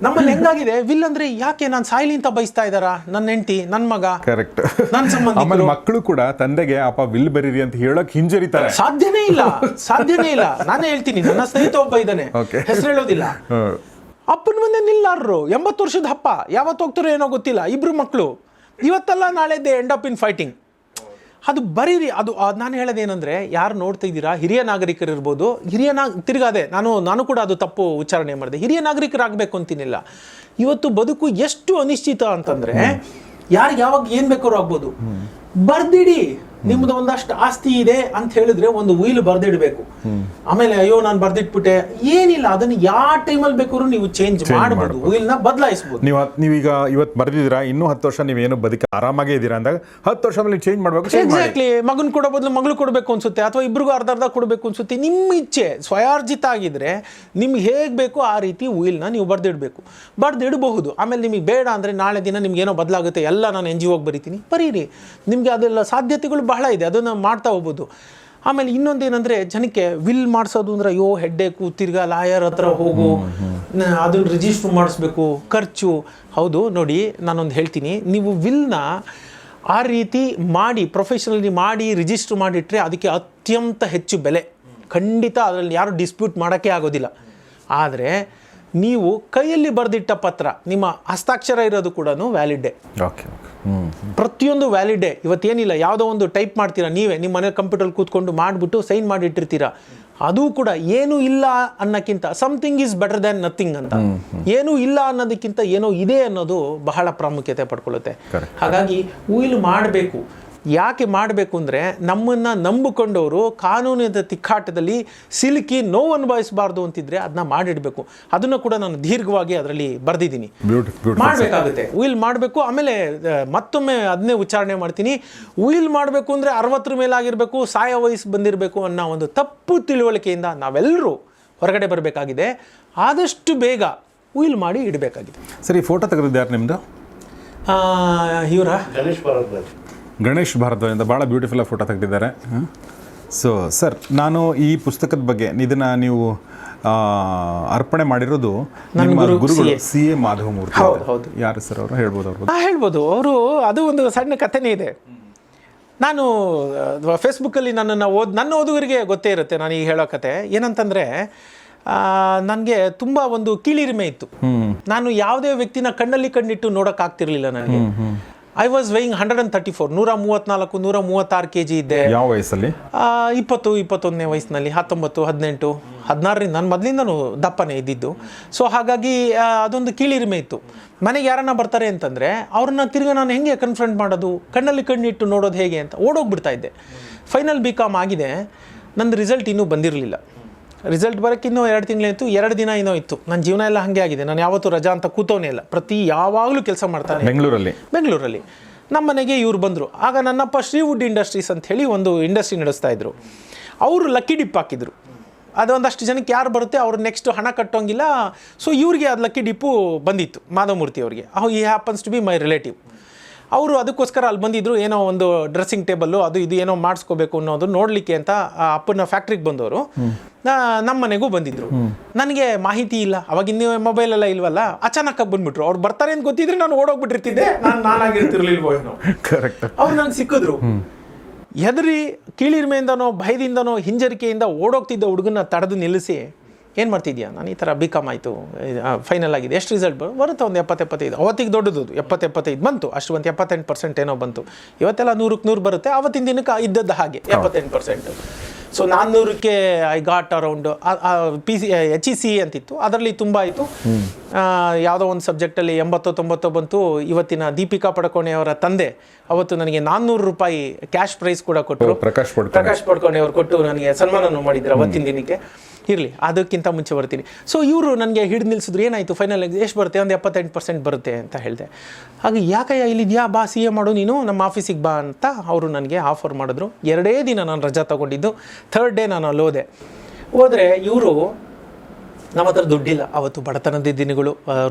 ನಮ್ಮಲ್ಲಿ ಹೆಂಗಾಗಿದೆ, ವಿಲ್ ಅಂದರೆ ಯಾಕೆ ನಾನು ಸಾಯ್ಲಿ ಅಂತ ಬಯಸ್ತಾ ಇದ್ದಾರಾ ನನ್ನ ಹೆಂಡತಿ, ನನ್ನ ಮಗ, ಕರೆಕ್ಟ್, ನನ್ನ ಸಂಬಂಧ. ಮಕ್ಕಳು ಕೂಡ ತಂದೆಗೆ ಅಪ್ಪ ವಿಲ್ ಬರೀರಿ ಅಂತ ಹೇಳಕ್ ಹಿಂಜರಿತಾರೆ. ಸಾಧ್ಯನೇ ಇಲ್ಲ. ನಾನೇ ಹೇಳ್ತೀನಿ, ನನ್ನ ಸ್ನೇಹಿತ ಒಬ್ಬ ಇದ್ದಾನೆ, ಹೆಸರು ಹೇಳೋದಿಲ್ಲ. ಅಪ್ಪನ ಮುಂದೆ ನಿಲ್ಲಾರ್ರು, 80 ವರ್ಷದ ಅಪ್ಪ, ಯಾವತ್ತು ಹೋಗ್ತಾರೋ ಏನೋ ಗೊತ್ತಿಲ್ಲ, ಇಬ್ರು ಮಕ್ಕಳು, ಇವತ್ತಲ್ಲ ನಾಳೆ they end up in fighting. ಅದು ಬರೀರಿ. ಅದು ನಾನು ಹೇಳೋದೇನೆಂದರೆ, ಯಾರು ನೋಡ್ತಾ ಇದ್ದೀರಾ, ಹಿರಿಯ ನಾಗರಿಕರು ಇರ್ಬೋದು, ತಿರ್ಗಾದೆ ನಾನು ಕೂಡ ಅದು ತಪ್ಪು ಉಚ್ಚಾರಣೆ ಮಾಡಿದೆ. ಹಿರಿಯ ನಾಗರಿಕರಾಗಬೇಕು ಅಂತೀನಿಲ್ಲ. ಇವತ್ತು ಬದುಕು ಎಷ್ಟು ಅನಿಶ್ಚಿತ ಅಂತಂದರೆ, ಯಾರು ಯಾವಾಗ ಏನು ಬೇಕಾದ್ರೂ ಆಗ್ಬೋದು. ಬರ್ದಿಡಿ, ನಿಮ್ದು ಒಂದಷ್ಟು ಆಸ್ತಿ ಇದೆ ಅಂತ ಹೇಳಿದ್ರೆ ಒಂದು ಉಯಿಲು ಬರ್ದಿಡ್ಬೇಕು. ಆಮೇಲೆ ಅಯ್ಯೋ ನಾನು ಬರ್ದಿಟ್ಬಿಟ್ಟೆ, ಏನಿಲ್ಲ, ಅದನ್ನ ಯಾವ ಟೈಮಲ್ಲಿ ಬೇಕಾದ್ರೂ ನೀವು ಚೇಂಜ್ ಮಾಡಬಹುದು, ಉಯಿಲ್ನ ಬದಲಾಯಿಸಬಹುದು. ನೀವೀಗ ಇವತ್ತು ಬರ್ದಿದ್ದೀರಾ, ಇನ್ನೂ 10 ವರ್ಷ ನೀವೇನು ಬದುಕಿ ಆರಾಮಾಗೇ ಇದ್ದೀರಾ ಅಂದಾಗ 10 ವರ್ಷ ಮೇಲೆ ಚೇಂಜ್ ಮಾಡಬೇಕು. ಎಕ್ಸಾಕ್ಟ್ಲಿ. ಮಗನ್ ಕೊಡೋ ಬದಲು ಮಗಳು ಕೊಡಬೇಕು ಅನ್ಸುತ್ತೆ, ಅಥವಾ ಇಬ್ರಿಗೂ ಅರ್ಧ ಕೊಡಬೇಕು ಅನ್ಸುತ್ತೆ. ನಿಮ್ಮ ಇಚ್ಛೆ ಸ್ವಯಾರ್ಜಿತ ಆಗಿದ್ರೆ ನಿಮ್ಗೆ ಹೇಗೆ ಬೇಕೋ ಆ ರೀತಿ ಉಯಿಲ್ನ ನೀವು ಬರ್ದಿಡಬಹುದು. ಆಮೇಲೆ ನಿಮಗೆ ಬೇಡ ಅಂದ್ರೆ ನಾಳೆ ದಿನ ನಿಮ್ಗೆ ಏನೋ ಬದಲಾಗುತ್ತೆ, ಎಲ್ಲ ನಾನು NGO ಬರೀತೀನಿ, ಬರೀರಿ. ನಿಮ್ಗೆ ಅದೆಲ್ಲ ಸಾಧ್ಯತೆಗಳು ಬಹಳ ಇದೆ, ಅದನ್ನು ಮಾಡ್ತಾ ಹೋಗ್ಬೋದು. ಆಮೇಲೆ ಇನ್ನೊಂದೇನೆಂದರೆ, ಜನಕ್ಕೆ ವಿಲ್ ಮಾಡಿಸೋದು ಅಂದರೆ ಅಯ್ಯೋ ಹೆಡ್ಡೇಕು, ತಿರ್ಗಾ ಲಾಯರ್ ಹತ್ರ ಹೋಗು, ಅದನ್ನು ರಿಜಿಸ್ಟ್ರ್ ಮಾಡಿಸ್ಬೇಕು, ಖರ್ಚು. ಹೌದು ನೋಡಿ, ನಾನೊಂದು ಹೇಳ್ತೀನಿ, ನೀವು ವಿಲ್ನ ಆ ರೀತಿ ಮಾಡಿ ಪ್ರೊಫೆಷನಲಿ ಮಾಡಿ ರಿಜಿಸ್ಟ್ರ್ ಮಾಡಿಟ್ರೆ ಅದಕ್ಕೆ ಅತ್ಯಂತ ಹೆಚ್ಚು ಬೆಲೆ. ಖಂಡಿತ ಅದರಲ್ಲಿ ಯಾರು ಡಿಸ್ಪ್ಯೂಟ್ ಮಾಡೋಕ್ಕೆ ಆಗೋದಿಲ್ಲ. ಆದರೆ ನೀವು ಕೈಯಲ್ಲಿ ಬರೆದಿಟ್ಟ ಪತ್ರ, ನಿಮ್ಮ ಹಸ್ತಾಕ್ಷರ ಇರೋದು ಕೂಡ ವ್ಯಾಲಿಡ್ಡೇ. ಪ್ರತಿಯೊಂದು ವ್ಯಾಲಿಡ್ಡೇ. ಇವತ್ತೇನಿಲ್ಲ, ಯಾವುದೋ ಒಂದು ಟೈಪ್ ಮಾಡ್ತೀರಾ ನೀವೇ, ನಿಮ್ಮ ಮನೆ ಕಂಪ್ಯೂಟರ್ ಕೂತ್ಕೊಂಡು ಮಾಡಿಬಿಟ್ಟು ಸೈನ್ ಮಾಡಿಟ್ಟಿರ್ತೀರಾ, ಅದು ಕೂಡ ಏನೂ ಇಲ್ಲ ಅನ್ನೋಕ್ಕಿಂತ something is better than nothing ಅಂತ. ಏನೂ ಇಲ್ಲ ಅನ್ನೋದಕ್ಕಿಂತ ಏನೋ ಇದೆ ಅನ್ನೋದು ಬಹಳ ಪ್ರಾಮುಖ್ಯತೆ ಪಡ್ಕೊಳ್ಳುತ್ತೆ. ಹಾಗಾಗಿ ಉಯಿಲು ಮಾಡಬೇಕು. ಯಾಕೆ ಮಾಡಬೇಕು ಅಂದರೆ, ನಮ್ಮನ್ನು ನಂಬಿಕೊಂಡವರು ಕಾನೂನಿನ ತಿಕ್ಕಾಟದಲ್ಲಿ ಸಿಲುಕಿ ನೋವು ಅನುಭವಿಸಬಾರ್ದು ಅಂತಿದ್ರೆ ಅದನ್ನ ಮಾಡಿಡಬೇಕು. ಅದನ್ನು ಕೂಡ ನಾನು ದೀರ್ಘವಾಗಿ ಅದರಲ್ಲಿ ಬರೆದಿದ್ದೀನಿ. ಮಾಡಬೇಕಾಗುತ್ತೆ, ಉಯಿಲ್ ಮಾಡಬೇಕು. ಆಮೇಲೆ ಮತ್ತೊಮ್ಮೆ ಅದನ್ನೇ ಉಚ್ಚಾರಣೆ ಮಾಡ್ತೀನಿ, ಉಯಿಲ್ ಮಾಡಬೇಕು ಅಂದರೆ 60 ಮೇಲಾಗಿರಬೇಕು, ಸಾಯೋ ವಯಸ್ಸು ಬಂದಿರಬೇಕು ಅನ್ನೋ ಒಂದು ತಪ್ಪು ತಿಳುವಳಿಕೆಯಿಂದ ನಾವೆಲ್ಲರೂ ಹೊರಗಡೆ ಬರಬೇಕಾಗಿದೆ. ಆದಷ್ಟು ಬೇಗ ಉಯಿಲ್ ಮಾಡಿ ಇಡಬೇಕಾಗಿದೆ. ಸರಿ, ಫೋಟೋ ತೆಗೆದಿದ್ದು ಯಾರು ನಿಮ್ಮದು? ಇವರ ಗಣೇಶ್ ಭಾರದ್ವಾಜ್ ಅಂತ ಭಾಳ ಬ್ಯೂಟಿಫುಲ್ ಫೋಟೋ ತೆಗೆದಿದ್ದಾರೆ. ಸೊ ಸರ್, ನಾನು ಈ ಪುಸ್ತಕದ ಬಗ್ಗೆ ಇದನ್ನು ನೀವು ಅರ್ಪಣೆ ಮಾಡಿರೋದು ನಿಮ್ಮ ಗುರುಗಳು CA ಮಾಧವಮೂರ್ತಿ. ಹೌದು. ಯಾರು ಸರ್ ಅವರು? ಹೇಳ್ಬೋದು ಅವರು. ಅದು ಒಂದು ಸಣ್ಣ ಕಥೆನೇ ಇದೆ. ನಾನು ಫೇಸ್ಬುಕ್ಕಲ್ಲಿ ನನ್ನ ಓದುಗರಿಗೆ ಗೊತ್ತೇ ಇರುತ್ತೆ ನಾನು ಈಗ ಹೇಳೋ ಕತೆ ಏನಂತಂದರೆ, ನನಗೆ ತುಂಬ ಒಂದು ಕೀಳಿರಿಮೆ ಇತ್ತು. ನಾನು ಯಾವುದೇ ವ್ಯಕ್ತಿನ ಕಣ್ಣಲ್ಲಿ ಕಣ್ಣಿಟ್ಟು ನೋಡೋಕ್ಕಾಗ್ತಿರ್ಲಿಲ್ಲ ನನಗೆ. ಐ ವಾಸ್ ವೇಯಿಂಗ್ 134, 134, 136 kg ಇದ್ದೆ. ಯಾವ ವಯಸ್ಸಲ್ಲಿ? 21ನೇ ವಯಸ್ಸಿನಲ್ಲಿ, 19, 18, 16ರಿಂದ ನಾನು ಮೊದಲಿಂದನೂ ದಪ್ಪನೇ ಇದ್ದಿದ್ದು. ಸೊ ಹಾಗಾಗಿ ಅದೊಂದು ಕೀಳಿರಿಮೆ ಇತ್ತು. ಮನೆಗೆ ಯಾರನ್ನ ಬರ್ತಾರೆ ಅಂತಂದರೆ ಅವ್ರನ್ನ ತಿರ್ಗಿ ನಾನು ಹೆಂಗೆ ಕನ್ಫ್ರಂಟ್ ಮಾಡೋದು, ಕಣ್ಣಲ್ಲಿ ಕಣ್ಣಿಟ್ಟು ನೋಡೋದು ಹೇಗೆ ಅಂತ ಓಡೋಗ್ಬಿಡ್ತಾ ಇದ್ದೆ. ಫೈನಲ್ BCom ಆಗಿದೆ, ನಂದು ರಿಸಲ್ಟ್ ಇನ್ನೂ ಬಂದಿರಲಿಲ್ಲ. ರಿಸಲ್ಟ್ ಬರೋಕ್ಕೆ ಇನ್ನೂ 2 ತಿಂಗಳಾಯಿತು, 2 ದಿನ ಏನೋ ಇತ್ತು. ನನ್ನ ಜೀವನ ಎಲ್ಲ ಹಾಗೆ ಆಗಿದೆ. ನಾನು ಯಾವತ್ತೂ ರಜಾ ಅಂತ ಕೂತವನೇ ಇಲ್ಲ, ಯಾವಾಗಲೂ ಕೆಲಸ ಮಾಡ್ತಾನೆ. ಬೆಂಗಳೂರಲ್ಲಿ ನಮ್ಮ ಮನೆಗೆ ಇವ್ರು ಬಂದರು. ಆಗ ನನ್ನಪ್ಪ ಶ್ರೀವುಡ್ ಇಂಡಸ್ಟ್ರೀಸ್ ಅಂತ ಹೇಳಿ ಒಂದು ಇಂಡಸ್ಟ್ರಿ ನಡೆಸ್ತಾ ಇದ್ರು. ಅವರು ಲಕ್ಕಿ ಡಿಪ್ ಹಾಕಿದ್ರು. ಅದೊಂದಷ್ಟು ಜನಕ್ಕೆ ಯಾರು ಬರುತ್ತೆ ಅವ್ರು ನೆಕ್ಸ್ಟ್ ಹಣ ಕಟ್ಟೋಂಗಿಲ್ಲ. ಸೊ ಇವ್ರಿಗೆ ಅದು ಲಕ್ಕಿ ಡಿಪ್ಪು ಬಂದಿತ್ತು ಮಾಧವಮೂರ್ತಿ ಅವ್ರಿಗೆ. He happens to be my relative. ಅವರು ಅದಕ್ಕೋಸ್ಕರ ಅಲ್ಲಿ ಬಂದಿದ್ದರು. ಏನೋ ಒಂದು ಡ್ರೆಸ್ಸಿಂಗ್ ಟೇಬಲ್ಲು ಅದು ಇದು ಏನೋ ಮಾಡಿಸ್ಕೋಬೇಕು ಅನ್ನೋದು ನೋಡಲಿಕ್ಕೆ ಅಂತ ಅಪ್ಪನ ಫ್ಯಾಕ್ಟ್ರಿಗೆ ಬಂದವರು ನಮ್ಮ ಮನೆಗೂ ಬಂದಿದ್ದರು. ನನಗೆ ಮಾಹಿತಿ ಇಲ್ಲ, ಅವಾಗಿನ್ನೂ ಮೊಬೈಲ್ ಎಲ್ಲ ಇಲ್ವಲ್ಲ. ಅಚಾನಕ್ಕಾಗಿ ಬಂದ್ಬಿಟ್ರು. ಅವ್ರು ಬರ್ತಾರೆ ಅಂತ ಗೊತ್ತಿದ್ರೆ ನಾನು ಓಡೋಗ್ಬಿಟ್ಟಿರ್ತಿದ್ದೆ, ನಾನಾಗಿರ್ತಿರ್ಲಿಲ್ವೋ ಏನೋ. ಕರೆಕ್ಟ್. ಅವ್ರು ನಂಗೆ ಸಿಕ್ಕಿದ್ರು. ಹೆದರಿ ಕೀಳಿರಿಮೆಯಿಂದನೋ ಭಯದಿಂದನೋ ಹಿಂಜರಿಕೆಯಿಂದ ಓಡೋಗ್ತಿದ್ದ ಹುಡುಗನ ತಡೆದು ನಿಲ್ಲಿಸಿ, ಏನು ಮಾಡ್ತಿದ್ಯಾ, ನಾನು ಈ ಥರ BCom ಆಯಿತು, ಫೈನಲ್ ಆಗಿದೆ, ಎಷ್ಟು ರಿಸಲ್ಟ್ ಬರುತ್ತೆ? ಒಂದು 70-75. ಅವತ್ತಿಗೆ ದೊಡ್ಡದು 70-75 ಬಂತು. ಅಷ್ಟು ಒಂದು 78% ಏನೋ ಬಂತು. ಇವತ್ತೆಲ್ಲ 100ಕ್ಕೆ 100 ಬರುತ್ತೆ. ಆವತ್ತಿನ ದಿನಕ್ಕೆ ಇದ್ದದ್ದು ಹಾಗೆ 78%. ಸೊ 400ಕ್ಕೆ ಐ ಗಾಟ್ ಅರೌಂಡ್ HEC ಅಂತಿತ್ತು, ಅದರಲ್ಲಿ ತುಂಬ ಆಯಿತು. ಯಾವುದೋ ಒಂದು ಸಬ್ಜೆಕ್ಟಲ್ಲಿ 80-90 ಬಂತು. ಇವತ್ತಿನ ದೀಪಿಕಾ ಪಡುಕೋಣೆ ಅವರ ತಂದೆ ಅವತ್ತು ನನಗೆ 400 ರೂಪಾಯಿ ಕ್ಯಾಶ್ ಪ್ರೈಸ್ ಕೂಡ ಕೊಟ್ಟರು. ಪ್ರಕಾಶ್ ಪಡುಕೋಣೆ ಅವರು ಕೊಟ್ಟು ನನಗೆ ಸನ್ಮಾನ ಮಾಡಿದ್ರು ಅವತ್ತಿನ ದಿನಕ್ಕೆ. ಇರಲಿ, ಅದಕ್ಕಿಂತ ಮುಂಚೆ ಬರ್ತೀನಿ. ಸೊ ಇವರು ನನಗೆ ಹಿಡಿದು ನಿಲ್ಲಿಸಿದ್ರು. ಏನಾಯಿತು ಫೈನಲ್ ಎಷ್ಟು ಬರುತ್ತೆ? ಒಂದು 78% ಬರುತ್ತೆ ಅಂತ ಹೇಳಿದೆ. ಹಾಗೆ ಯಾಕಯ್ಯ ಇಲ್ಲಿದ್ಯಾ, ಬಾ CA ಮಾಡು ನೀನು, ನಮ್ಮ ಆಫೀಸಿಗೆ ಬಾ ಅಂತ ಅವರು ನನಗೆ ಆಫರ್ ಮಾಡಿದ್ರು. 2 ದಿನ ನಾನು ರಜಾ ತೊಗೊಂಡಿದ್ದು. 3rd ಡೇ ನಾನು ಅಲ್ಲಿ ಹೋದರೆ ಇವರು ನಮ್ಮ ಹತ್ರ ದುಡ್ಡಿಲ್ಲ. ಅವತ್ತು ಬಡತನದ ದಿನಗಳು,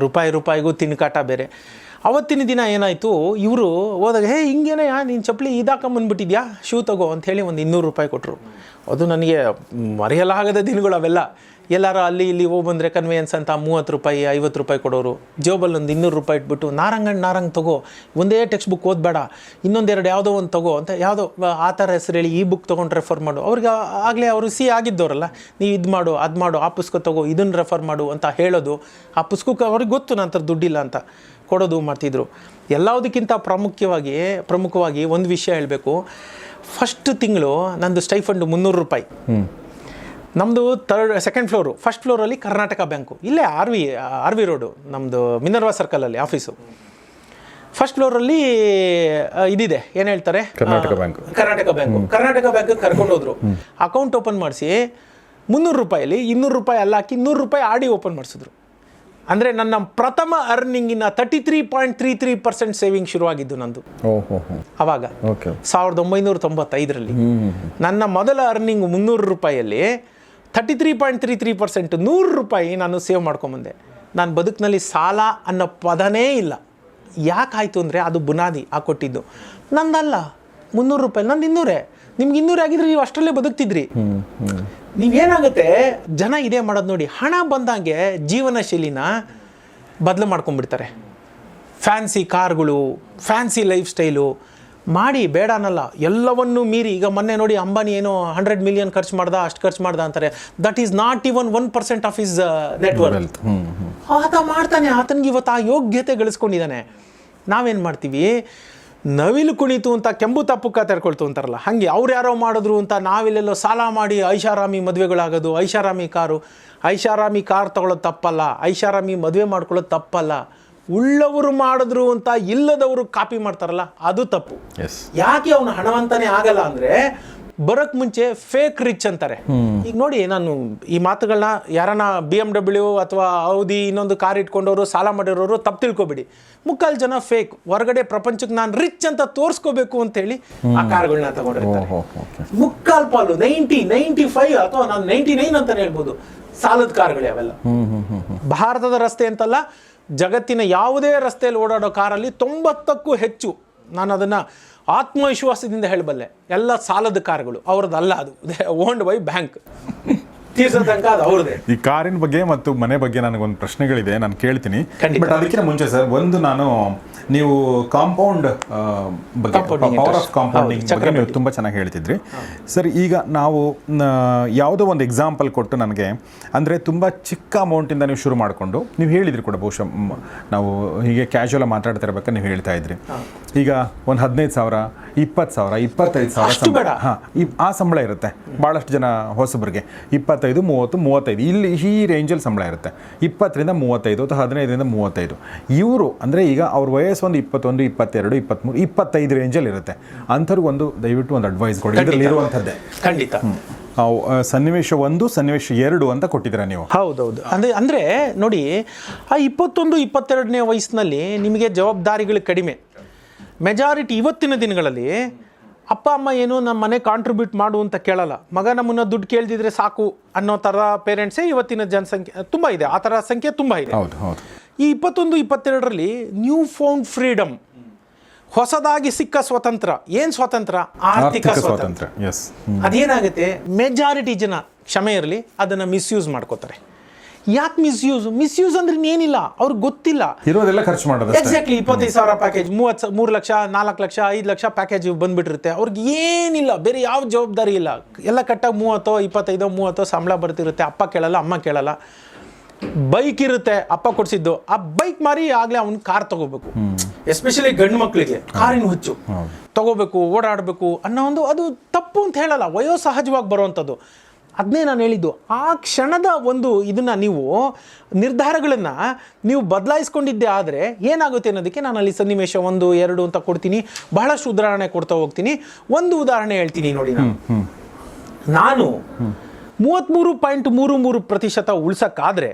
ರೂಪಾಯಿಗೂ ತಿನ್ಕಾಟ ಬೇರೆ. ಅವತ್ತಿನ ದಿನ ಏನಾಯಿತು, ಇವರು ಹೋದಾಗ ಹಿಂಗೇನೆ ನೀನು ಚಪ್ಪಲಿ ಇದಾಕೊಂಬಂದ್ಬಿಟ್ಟಿದ್ಯಾ, ಶೂ ತಗೋ ಅಂಥೇಳಿ ಒಂದು 200 ರೂಪಾಯಿ ಕೊಟ್ಟರು. ಅದು ನನಗೆ ಮರೆಯಲಾಗದ ದಿನಗಳು ಅವೆಲ್ಲ. ಎಲ್ಲರೂ ಅಲ್ಲಿ ಇಲ್ಲಿ ಹೋಗಿ ಬಂದರೆ ಕನ್ವೆಯನ್ಸ್ ಅಂತ 30 ರೂಪಾಯಿ 50 ರೂಪಾಯಿ ಕೊಡೋರು. ಜೋಬಲ್ಲಿ ಒಂದು 200 ರೂಪಾಯಿ ಇಟ್ಬಿಟ್ಟು ನಾರಂಗ್ ತಗೋ, ಒಂದೇ ಟೆಕ್ಸ್ಟ್ ಬುಕ್ ಓದಬೇಡ, ಇನ್ನೊಂದೆರಡು ಯಾವುದೋ ಒಂದು ತಗೋ ಅಂತ, ಯಾವುದೋ ಆ ಥರ ಹೆಸರು ಹೇಳಿ ಈ ಬುಕ್ ತೊಗೊಂಡು ರೆಫರ್ ಮಾಡು. ಅವ್ರಿಗೆ ಆಗಲೇ ಅವರು ಆಗಿದ್ದವರಲ್ಲ, ನೀವು ಇದು ಮಾಡು ಅದು ಮಾಡು, ಆ ಪುಸ್ತಕ ತಗೋ, ಇದನ್ನು ರೆಫರ್ ಮಾಡು ಅಂತ ಹೇಳೋದು. ಆ ಪುಸ್ತಕಕ್ಕೆ ಅವ್ರಿಗೆ ಗೊತ್ತು ನಂತರ ದುಡ್ಡಿಲ್ಲ ಅಂತ ಕೊಡೋದು ಮಾಡ್ತಿದ್ರು. ಎಲ್ಲದಕ್ಕಿಂತ ಪ್ರಮುಖವಾಗಿ ಒಂದು ವಿಷಯ ಹೇಳಬೇಕು. ಫಸ್ಟ್ ತಿಂಗಳು ನಂದು ಸ್ಟೈಫಂಡು 300 ರೂಪಾಯಿ. ನಮ್ಮದು 2nd ಫ್ಲೋರು. ಫಸ್ಟ್ ಫ್ಲೋರಲ್ಲಿ ಕರ್ನಾಟಕ ಬ್ಯಾಂಕು, ಇಲ್ಲೇ ಆರ್ ವಿ ರೋಡು, ನಮ್ಮದು ಮಿನರ್ವಾ ಸರ್ಕಲಲ್ಲಿ ಆಫೀಸು. ಫಸ್ಟ್ ಫ್ಲೋರಲ್ಲಿ ಇದಿದೆ, ಏನು ಹೇಳ್ತಾರೆ, ಕರ್ನಾಟಕ ಬ್ಯಾಂಕ್ ಕರ್ಕೊಂಡೋದ್ರು. ಅಕೌಂಟ್ ಓಪನ್ ಮಾಡಿಸಿ 300 ರೂಪಾಯಲ್ಲಿ 200 ರೂಪಾಯಿ ಅಲ್ಲ ಹಾಕಿ 100 ರೂಪಾಯಿ RD ಓಪನ್ ಮಾಡಿಸಿದ್ರು. ಅಂದರೆ ನನ್ನ ಪ್ರಥಮ ಅರ್ನಿಂಗಿನ 33.33% ಸೇವಿಂಗ್ ಶುರುವಾಗಿದ್ದು ನಂದು ಅವಾಗ 1995ರಲ್ಲಿ. ನನ್ನ ಮೊದಲ ಅರ್ನಿಂಗ್ 300 ರೂಪಾಯಲ್ಲಿ 33.33% 100 ರೂಪಾಯಿ ನಾನು ಸೇವ್ ಮಾಡ್ಕೊಂಬಂದೆ. ನಾನು ಬದುಕಿನಲ್ಲಿ ಸಾಲ ಅನ್ನೋ ಪದನೇ ಇಲ್ಲ. ಯಾಕಾಯಿತು ಅಂದರೆ ಅದು ಬುನಾದಿ ಹಾಕೊಟ್ಟಿದ್ದು. ನಂದಲ್ಲ 300 ರೂಪಾಯಿ, ನಂದು 200. ನಿಮ್ಗೆ 200 ಆಗಿದ್ರೆ ನೀವು ಅಷ್ಟರಲ್ಲೇ ಬದುಕ್ತಿದ್ರಿ. ನೀವೇನಾಗುತ್ತೆ, ಜನ ಇದೇ ಮಾಡೋದು ನೋಡಿ, ಹಣ ಬಂದಂಗೆ ಜೀವನ ಶೈಲಿನ ಬದಲು ಮಾಡ್ಕೊಂಡ್ಬಿಡ್ತಾರೆ. ಫ್ಯಾನ್ಸಿ ಕಾರ್ಗಳು, ಫ್ಯಾನ್ಸಿ ಲೈಫ್ ಸ್ಟೈಲು ಮಾಡಿ ಬೇಡ ಅನ್ನಲ್ಲ, ಎಲ್ಲವನ್ನೂ ಮೀರಿ. ಈಗ ಮೊನ್ನೆ ನೋಡಿ ಅಂಬಾನಿ ಏನೋ 100 ಮಿಲಿಯನ್ ಖರ್ಚು ಮಾಡ್ದ ಅಂತಾರೆ. That is not even 1% of his network. ಆತ ಮಾಡ್ತಾನೆ, ಆತನಿಗೆ ಇವತ್ತು ಆ ಯೋಗ್ಯತೆ ಗಳಿಸ್ಕೊಂಡಿದ್ದಾನೆ. ನಾವೇನು ಮಾಡ್ತೀವಿ, ನವಿಲು ಕುಣಿತು ಅಂತ ಕೆಂಬು ತಪ್ಪುಕ್ಕ ತೆರ್ಕೊಳ್ತು ಅಂತಾರಲ್ಲ, ಹಾಗೆ ಅವ್ರು ಯಾರೋ ಮಾಡಿದ್ರು ಅಂತ ನಾವಿಲ್ಲೆಲ್ಲೋ ಸಾಲ ಮಾಡಿ ಐಷಾರಾಮಿ ಮದುವೆಗಳಾಗೋದು. ಐಷಾರಾಮಿ ಕಾರ್ ತಗೊಳ್ಳೋದು ತಪ್ಪಲ್ಲ, ಐಷಾರಾಮಿ ಮದುವೆ ಮಾಡ್ಕೊಳ್ಳೋದು ತಪ್ಪಲ್ಲ. ಉಳ್ಳವರು ಮಾಡಿದ್ರು ಅಂತ ಇಲ್ಲದವರು ಕಾಪಿ ಮಾಡ್ತಾರಲ್ಲ, ಅದು ತಪ್ಪು. ಯಾಕೆ ಅವನು ಹಣವಂತನೇ ಆಗಲ್ಲ ಅಂದರೆ, ಬರೋಕ್ ಮುಂಚೆ ಫೇಕ್ ರಿಚ್ ಅಂತಾರೆ. ಈಗ ನೋಡಿ, ನಾನು ಈ ಮಾತುಗಳನ್ನ ಯಾರನ್ನ BMW ಅಥವಾ ಔದಿ ಇನ್ನೊಂದು ಕಾರ್ ಇಟ್ಕೊಂಡವರು ಸಾಲ ಮಾಡಿರೋರು ತಪ್ಪು ತಿಳ್ಕೊಬೇಡಿ. ಮುಕ್ಕಾಲು ಜನ ಫೇಕ್. ಹೊರಗಡೆ ಪ್ರಪಂಚಕ್ಕೆ ನಾನು ರಿಚ್ ಅಂತ ತೋರಿಸ್ಕೋಬೇಕು ಅಂತೇಳಿ ಆ ಕಾರ್ಗಳನ್ನ ತಗೊಂಡಿರ್ತಾರೆ. ಮುಕ್ಕಾಲು ಪಾಲು 95 ಅಥವಾ ನಾನು 99 ಅಂತಾನೆ ಹೇಳ್ಬೋದು ಸಾಲದ ಕಾರ್ಗಳೇ ಅವೆಲ್ಲ. ಭಾರತದ ರಸ್ತೆ ಅಂತಲ್ಲ, ಜಗತ್ತಿನ ಯಾವುದೇ ರಸ್ತೆಯಲ್ಲಿ ಓಡಾಡೋ ಕಾರಲ್ಲಿ 90ಕ್ಕೂ ಹೆಚ್ಚು, ನಾನು ಅದನ್ನು ಆತ್ಮವಿಶ್ವಾಸದಿಂದ ಹೇಳಬಲ್ಲೆ, ಎಲ್ಲ ಸಾಲದ ಕಾರ್ಗಳು. ಅವ್ರದ್ದಲ್ಲ, ಅದು ಓನ್ಡ್ ಬೈ ಬ್ಯಾಂಕ್. ತೀರ್ಸೋ ತನಕ ಅದು ಅವ್ರದೇ. ಈ ಕಾರಿನ ಬಗ್ಗೆ ಮತ್ತು ಮನೆ ಬಗ್ಗೆ ನನಗೊಂದು ಪ್ರಶ್ನೆಗಳಿದೆ, ನಾನು ಕೇಳ್ತೀನಿ. ಬಟ್ ಅದಕ್ಕಿಂತ ಮುಂಚೆ ಸರ್, ಒಂದು ನಾನು ನೀವು ಕಾಂಪೌಂಡ್ ಬಗ್ಗೆ, ಪವರ್ ಆಫ್ ಕಾಂಪೌಂಡಿಂಗ್ ಬಗ್ಗೆ ನೀವು ತುಂಬ ಚೆನ್ನಾಗಿ ಹೇಳ್ತಿದ್ರಿ ಸರ್. ಈಗ ನಾವು ಯಾವುದೋ ಒಂದು ಎಕ್ಸಾಂಪಲ್ ಕೊಟ್ಟು ನನಗೆ, ಅಂದರೆ ತುಂಬ ಚಿಕ್ಕ ಅಮೌಂಟಿಂದ ನೀವು ಶುರು ಮಾಡಿಕೊಂಡು, ನೀವು ಹೇಳಿದ್ರಿ ಕೂಡ, ಬಹುಶಃ ನಾವು ಹೀಗೆ ಕ್ಯಾಶುವಲ್ ಮಾತಾಡ್ತಾ ಇರ್ಬೇಕಾದ್ರೆ ನೀವು ಹೇಳ್ತಾ ಇದ್ರಿ, ಈಗ ಒಂದು 15,000, 20,000, 25,000 ಹಾಂ, ಆ ಸಂಬಳ ಇರುತ್ತೆ. ಭಾಳಷ್ಟು ಜನ ಹೊಸಬರಿಗೆ 25, 30, 35 ಇಲ್ಲಿ ಈ ರೇಂಜಲ್ಲಿ ಸಂಬಳ ಇರುತ್ತೆ. 20ರಿಂದ 35 ಅಥವಾ 15ರಿಂದ 35. ಇವರು ಅಂದರೆ ಈಗ ಅವ್ರ ವಯಸ್ಸು ಒಂದು 21, 22, 23, 25 ರೇಂಜಲ್ಲಿ ಇರುತ್ತೆ. ಅಂಥವ್ರಿಗೊಂದು ದಯವಿಟ್ಟು ಒಂದು ಅಡ್ವೈಸ್ ಕೊಡಿ, ಇದರಲ್ಲಿ ಇರುವಂಥದ್ದೇ. ಖಂಡಿತ. ಸನ್ನಿವೇಶ 1, ಸನ್ನಿವೇಶ 2 ಅಂತ ಕೊಟ್ಟಿದ್ದೀರಾ ನೀವು. ಹೌದೌದು. ಅಂದರೆ ನೋಡಿ, ಆ 21, 22ನೇ ವಯಸ್ಸಿನಲ್ಲಿ ನಿಮಗೆ ಜವಾಬ್ದಾರಿಗಳು ಕಡಿಮೆ. ಮೆಜಾರಿಟಿ ಇವತ್ತಿನ ದಿನಗಳಲ್ಲಿ ಅಪ್ಪ ಅಮ್ಮ ಏನು ನಮ್ಮ ಮನೆ ಕಾಂಟ್ರಿಬ್ಯೂಟ್ ಮಾಡು ಅಂತ ಕೇಳಲ್ಲ. ಮಗ ನಮ್ಮನ್ನ ದುಡ್ಡು ಕೇಳ್ದಿದ್ರೆ ಸಾಕು ಅನ್ನೋ ಥರ ಪೇರೆಂಟ್ಸೇ ಇವತ್ತಿನ ಜನಸಂಖ್ಯೆ ತುಂಬ ಇದೆ. ಆ ಥರ ಸಂಖ್ಯೆ ತುಂಬ ಇದೆ. ಈ 21, 22ರಲ್ಲಿ ನ್ಯೂ ಫೌಂಡ್ ಫ್ರೀಡಮ್, ಹೊಸದಾಗಿ ಸಿಕ್ಕ ಸ್ವಾತಂತ್ರ್ಯ. ಏನು ಸ್ವಾತಂತ್ರ್ಯ? ಆರ್ಥಿಕ ಸ್ವಾತಂತ್ರ್ಯ. ಅದೇನಾಗುತ್ತೆ, ಮೆಜಾರಿಟಿ ಜನ, ಕ್ಷಮೆ ಇರಲಿ, ಅದನ್ನು ಮಿಸ್ಯೂಸ್ ಮಾಡ್ಕೋತಾರೆ. ಯಾಕೆ ಮಿಸ್ಯೂಸ್ ಅಂದ್ರೆ ಏನಿಲ್ಲ, ಅವ್ರಿಗೆ ಗೊತ್ತಿಲ್ಲ, ಇರೋದೆಲ್ಲ ಖರ್ಚು ಮಾಡೋದು. Exactly 25,000 package, 3 lakh, 4 lakh, 5 lakh package ಬಂದ್ಬಿಟ್ಟಿರುತ್ತೆ. ಅವ್ರಿಗೆ ಏನಿಲ್ಲ, ಬೇರೆ ಯಾವ ಜವಾಬ್ದಾರಿ ಇಲ್ಲ. ಎಲ್ಲ ಕಟ್ಟಾಗಿ 30, 25, 30 ಸಂಬಳ ಬರ್ತಿರುತ್ತೆ. ಅಪ್ಪ ಕೇಳಲ್ಲ, ಅಮ್ಮ ಕೇಳಲ್ಲ. ಬೈಕ್ ಇರುತ್ತೆ, ಅಪ್ಪ ಕೊಡಿಸಿದ್ದು, ಆ ಬೈಕ್ ಮಾರಿ ಆಗಲೇ ಅವ್ನು ಕಾರ್ ತಗೋಬೇಕು. ಎಸ್ಪೆಷಲಿ ಗಂಡು ಮಕ್ಕಳಿಗೆ ಕಾರಿನ ಹುಚ್ಚು ತಗೋಬೇಕು, ಓಡಾಡಬೇಕು ಅನ್ನೋ ಒಂದು, ಅದು ತಪ್ಪು ಅಂತ ಹೇಳಲ್ಲ, ವಯೋಸಹಜವಾಗಿ ಬರುವಂಥದ್ದು. ಅದನ್ನೇ ನಾನು ಹೇಳಿದ್ದು, ಆ ಕ್ಷಣದ ಒಂದು ಇದನ್ನು ನೀವು ನಿರ್ಧಾರಗಳನ್ನು ನೀವು ಬದಲಾಯಿಸ್ಕೊಂಡಿದ್ದೆ ಆದರೆ ಏನಾಗುತ್ತೆ ಅನ್ನೋದಕ್ಕೆ ನಾನು ಅಲ್ಲಿ ಸನ್ನಿವೇಶ 1, 2 ಅಂತ ಕೊಡ್ತೀನಿ, ಬಹಳಷ್ಟು ಉದಾಹರಣೆ ಕೊಡ್ತಾ ಹೋಗ್ತೀನಿ. ಒಂದು ಉದಾಹರಣೆ ಹೇಳ್ತೀನಿ ನೋಡಿ. ನಾನು 33.33% ಉಳ್ಸೋಕ್ಕಾದರೆ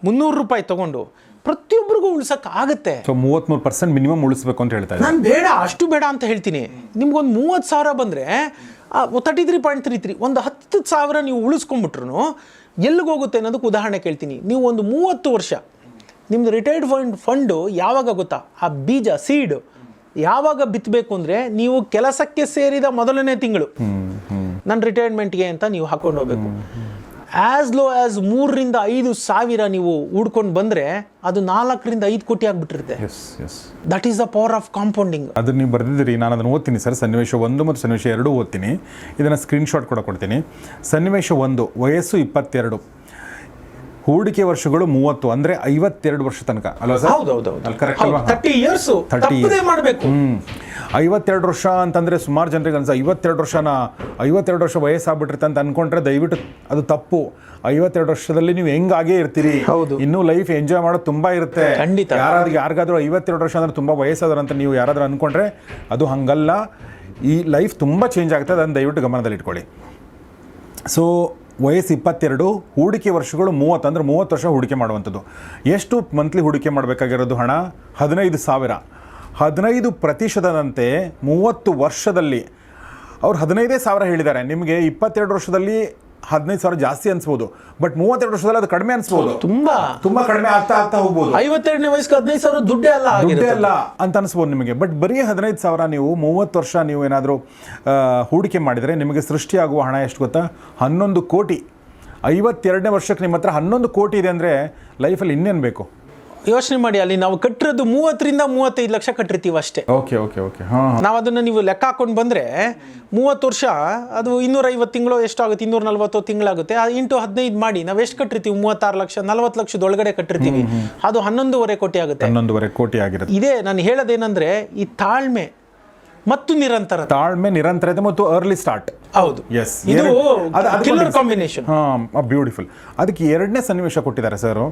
₹300 ತಗೊಂಡು ಪ್ರತಿಯೊಬ್ಬರಿಗೂ ಉಳ್ಸಕ್ ಆಗುತ್ತೆ. ಸೊ 33% ಮಿನಿಮಮ್ ಉಳಿಸ್ಬೇಕು ಅಂತ ಹೇಳ್ತಾ ಇದ್ದೀನಿ. ನಾನು ಬೇಡ, ಅಷ್ಟು ಬೇಡ ಅಂತ ಹೇಳ್ತೀನಿ. ನಿಮ್ಗೊಂದು 30,000 ಬಂದರೆ 33.33 ಒಂದು 10,000 ನೀವು ಉಳಿಸ್ಕೊಂಡ್ಬಿಟ್ರು ಎಲ್ಲಿಗೆ ಹೋಗುತ್ತೆ ಅನ್ನೋದಕ್ಕೆ ಉದಾಹರಣೆ ಕೇಳ್ತೀನಿ. ನೀವು ಒಂದು 30 ವರ್ಷ ನಿಮ್ದು ರಿಟೈರ್ಡ್ ಫಂಡು ಯಾವಾಗ ಗೊತ್ತಾ, ಆ ಬೀಜ ಸೀಡ್ ಯಾವಾಗ ಬಿತ್ತಬೇಕು ಅಂದರೆ ನೀವು ಕೆಲಸಕ್ಕೆ ಸೇರಿದ ಮೊದಲನೇ ತಿಂಗಳು ನನ್ನ ರಿಟೈರ್ಮೆಂಟ್ಗೆ ಅಂತ ನೀವು ಹಾಕೊಂಡು ಹೋಗ್ಬೇಕು. ಆ್ಯಸ್ ಲೋ ಆ್ಯಸ್ 3,000 to 5,000 ನೀವು ಹೂಡ್ಕೊಂಡು ಬಂದರೆ ಅದು 4 to 5 ಕೋಟಿ ಆಗಿಬಿಟ್ಟಿರುತ್ತೆ. That is the power of compounding. ಅದನ್ನು ನೀವು ಬರೆದಿದ್ದೀರಿ, ನಾನು ಅದನ್ನು ಓದ್ತೀನಿ ಸರ್. ಸನ್ನಿವೇಶ 1 ಮತ್ತು ಸನ್ನಿವೇಶ 2 ಓದ್ತೀನಿ. ಇದನ್ನು ಸ್ಕ್ರೀನ್ಶಾಟ್ ಕೂಡ ಕೊಡ್ತೀನಿ. ಸನ್ನಿವೇಶ 1, ವಯಸ್ಸು 22, ಹೂಡಿಕೆ ವರ್ಷಗಳು 30, ಅಂದರೆ 52 ವರ್ಷ ತನಕ ಅಲ್ವಾ ಸರ್? ಹೌದೌದು, ಕರೆಕ್ಟ್ ಅಲ್ವಾ? 30 years ಮಾಡಬೇಕು. 52 ವರ್ಷ ಅಂತಂದರೆ ಸುಮಾರು ಜನರಿಗೆ ಅನ್ಸ 52 ವರ್ಷ ವಯಸ್ಸಾಗ್ಬಿಟ್ಟಿರುತ್ತೆ ಅಂತ ಅಂದ್ಕೊಂಡ್ರೆ ದಯವಿಟ್ಟು ಅದು ತಪ್ಪು. 52 ವರ್ಷದಲ್ಲಿ ನೀವು ಹೆಂಗಾಗೇ ಇರ್ತೀರಿ. ಇನ್ನೂ ಲೈಫ್ ಎಂಜಾಯ್ ಮಾಡೋದು ತುಂಬ ಇರುತ್ತೆ. ಯಾರಿಗಾದ್ರೂ 52 ವರ್ಷ ಅಂದರೆ ತುಂಬ ವಯಸ್ಸಾದ್ರು ಅಂತ ನೀವು ಯಾರಾದರೂ ಅಂದ್ಕೊಂಡ್ರೆ ಅದು ಹಂಗಲ್ಲ. ಈ ಲೈಫ್ ತುಂಬ ಚೇಂಜ್ ಆಗುತ್ತೆ, ಅದನ್ನು ದಯವಿಟ್ಟು ಗಮನದಲ್ಲಿ ಇಟ್ಕೊಳ್ಳಿ. ಸೊ ವಯಸ್ಸು 22, ಹೂಡಿಕೆ ವರ್ಷಗಳು 30, ಅಂದರೆ 30 ವರ್ಷ ಹೂಡಿಕೆ ಮಾಡುವಂಥದ್ದು. ಎಷ್ಟು ಮಂತ್ಲಿ ಹೂಡಿಕೆ ಮಾಡಬೇಕಾಗಿರೋದು ಹಣ? 15,000. 15%ನಂತೆ 30 ವರ್ಷದಲ್ಲಿ ಅವ್ರು 15,000 ಹೇಳಿದ್ದಾರೆ. ನಿಮಗೆ 22 ವರ್ಷದಲ್ಲಿ 15,000 ಜಾಸ್ತಿ ಅನ್ಸ್ಬೋದು, ಬಟ್ 32 ವರ್ಷದಲ್ಲಿ ಅದು ಕಡಿಮೆ ಅನ್ಸ್ಬೋದು. ತುಂಬಾ ಕಡಿಮೆ ಆಗ್ತಾ ಹೋಗ್ಬೋದು. 52ನೇ ವಯಸ್ಸಿಗೆ 15,000 ದುಡ್ಡೇ ಅಲ್ಲ ಅಂತ ಅನ್ಸ್ಬೋದು ನಿಮಗೆ. ಬಟ್ ಬರೀ 15,000 ನೀವು 30 ವರ್ಷ ನೀವು ಏನಾದರೂ ಹೂಡಿಕೆ ಮಾಡಿದರೆ ನಿಮಗೆ ಸೃಷ್ಟಿಯಾಗುವ ಹಣ ಎಷ್ಟು ಗೊತ್ತಾ? 11 ಕೋಟಿ. 52ನೇ ವರ್ಷಕ್ಕೆ ನಿಮ್ಮ ಹತ್ರ 11 ಕೋಟಿ ಇದೆ ಅಂದರೆ ಲೈಫಲ್ಲಿ ಇನ್ನೇನು ಬೇಕು? ಯೋಚನೆ ಮಾಡಿ, ಅಲ್ಲಿ ನಾವು ಕಟ್ಟಿರೋದು 30 to 35 ಲಕ್ಷ ಕಟ್ಟಿರ್ತೀವಿ ಅಷ್ಟೇ. ಓಕೆ. ನಾವು ಅದನ್ನು ನೀವು ಲೆಕ್ಕ ಹಾಕೊಂಡು ಬಂದರೆ 30 ವರ್ಷ ಅದು 250 ತಿಂಗಳು ಎಷ್ಟಾಗುತ್ತೆ? 240 ತಿಂಗಳಾಗುತ್ತೆ. ಇಂಟು 15 ಮಾಡಿ ನಾವು ಎಷ್ಟು ಕಟ್ಟಿರ್ತೀವಿ? 36 ಲಕ್ಷ, 40 ಲಕ್ಷದೊಳಗಡೆ ಕಟ್ಟಿರ್ತೀವಿ. ಅದು 11.5 ಕೋಟಿ ಆಗುತ್ತೆ. 11.5 ಕೋಟಿ ಆಗಿರುತ್ತೆ. ಇದೇ ನಾನು ಹೇಳೋದೇನೆಂದರೆ, ಈ ತಾಳ್ಮೆ ಮತ್ತು ನಿರಂತರತೆ ಮತ್ತು ಅರ್ಲಿ ಸ್ಟಾರ್ಟ್. ಹೌದು, ಇದು ಕಿಲ್ಲರ್ ಕಾಂಬಿನೇಷನ್. ಬ್ಯೂಟಿಫುಲ್. ಅದಕ್ಕೆ 2ನೇ ಸನ್ನಿವೇಶ ಕೊಟ್ಟಿದ್ದಾರೆ ಸರ್.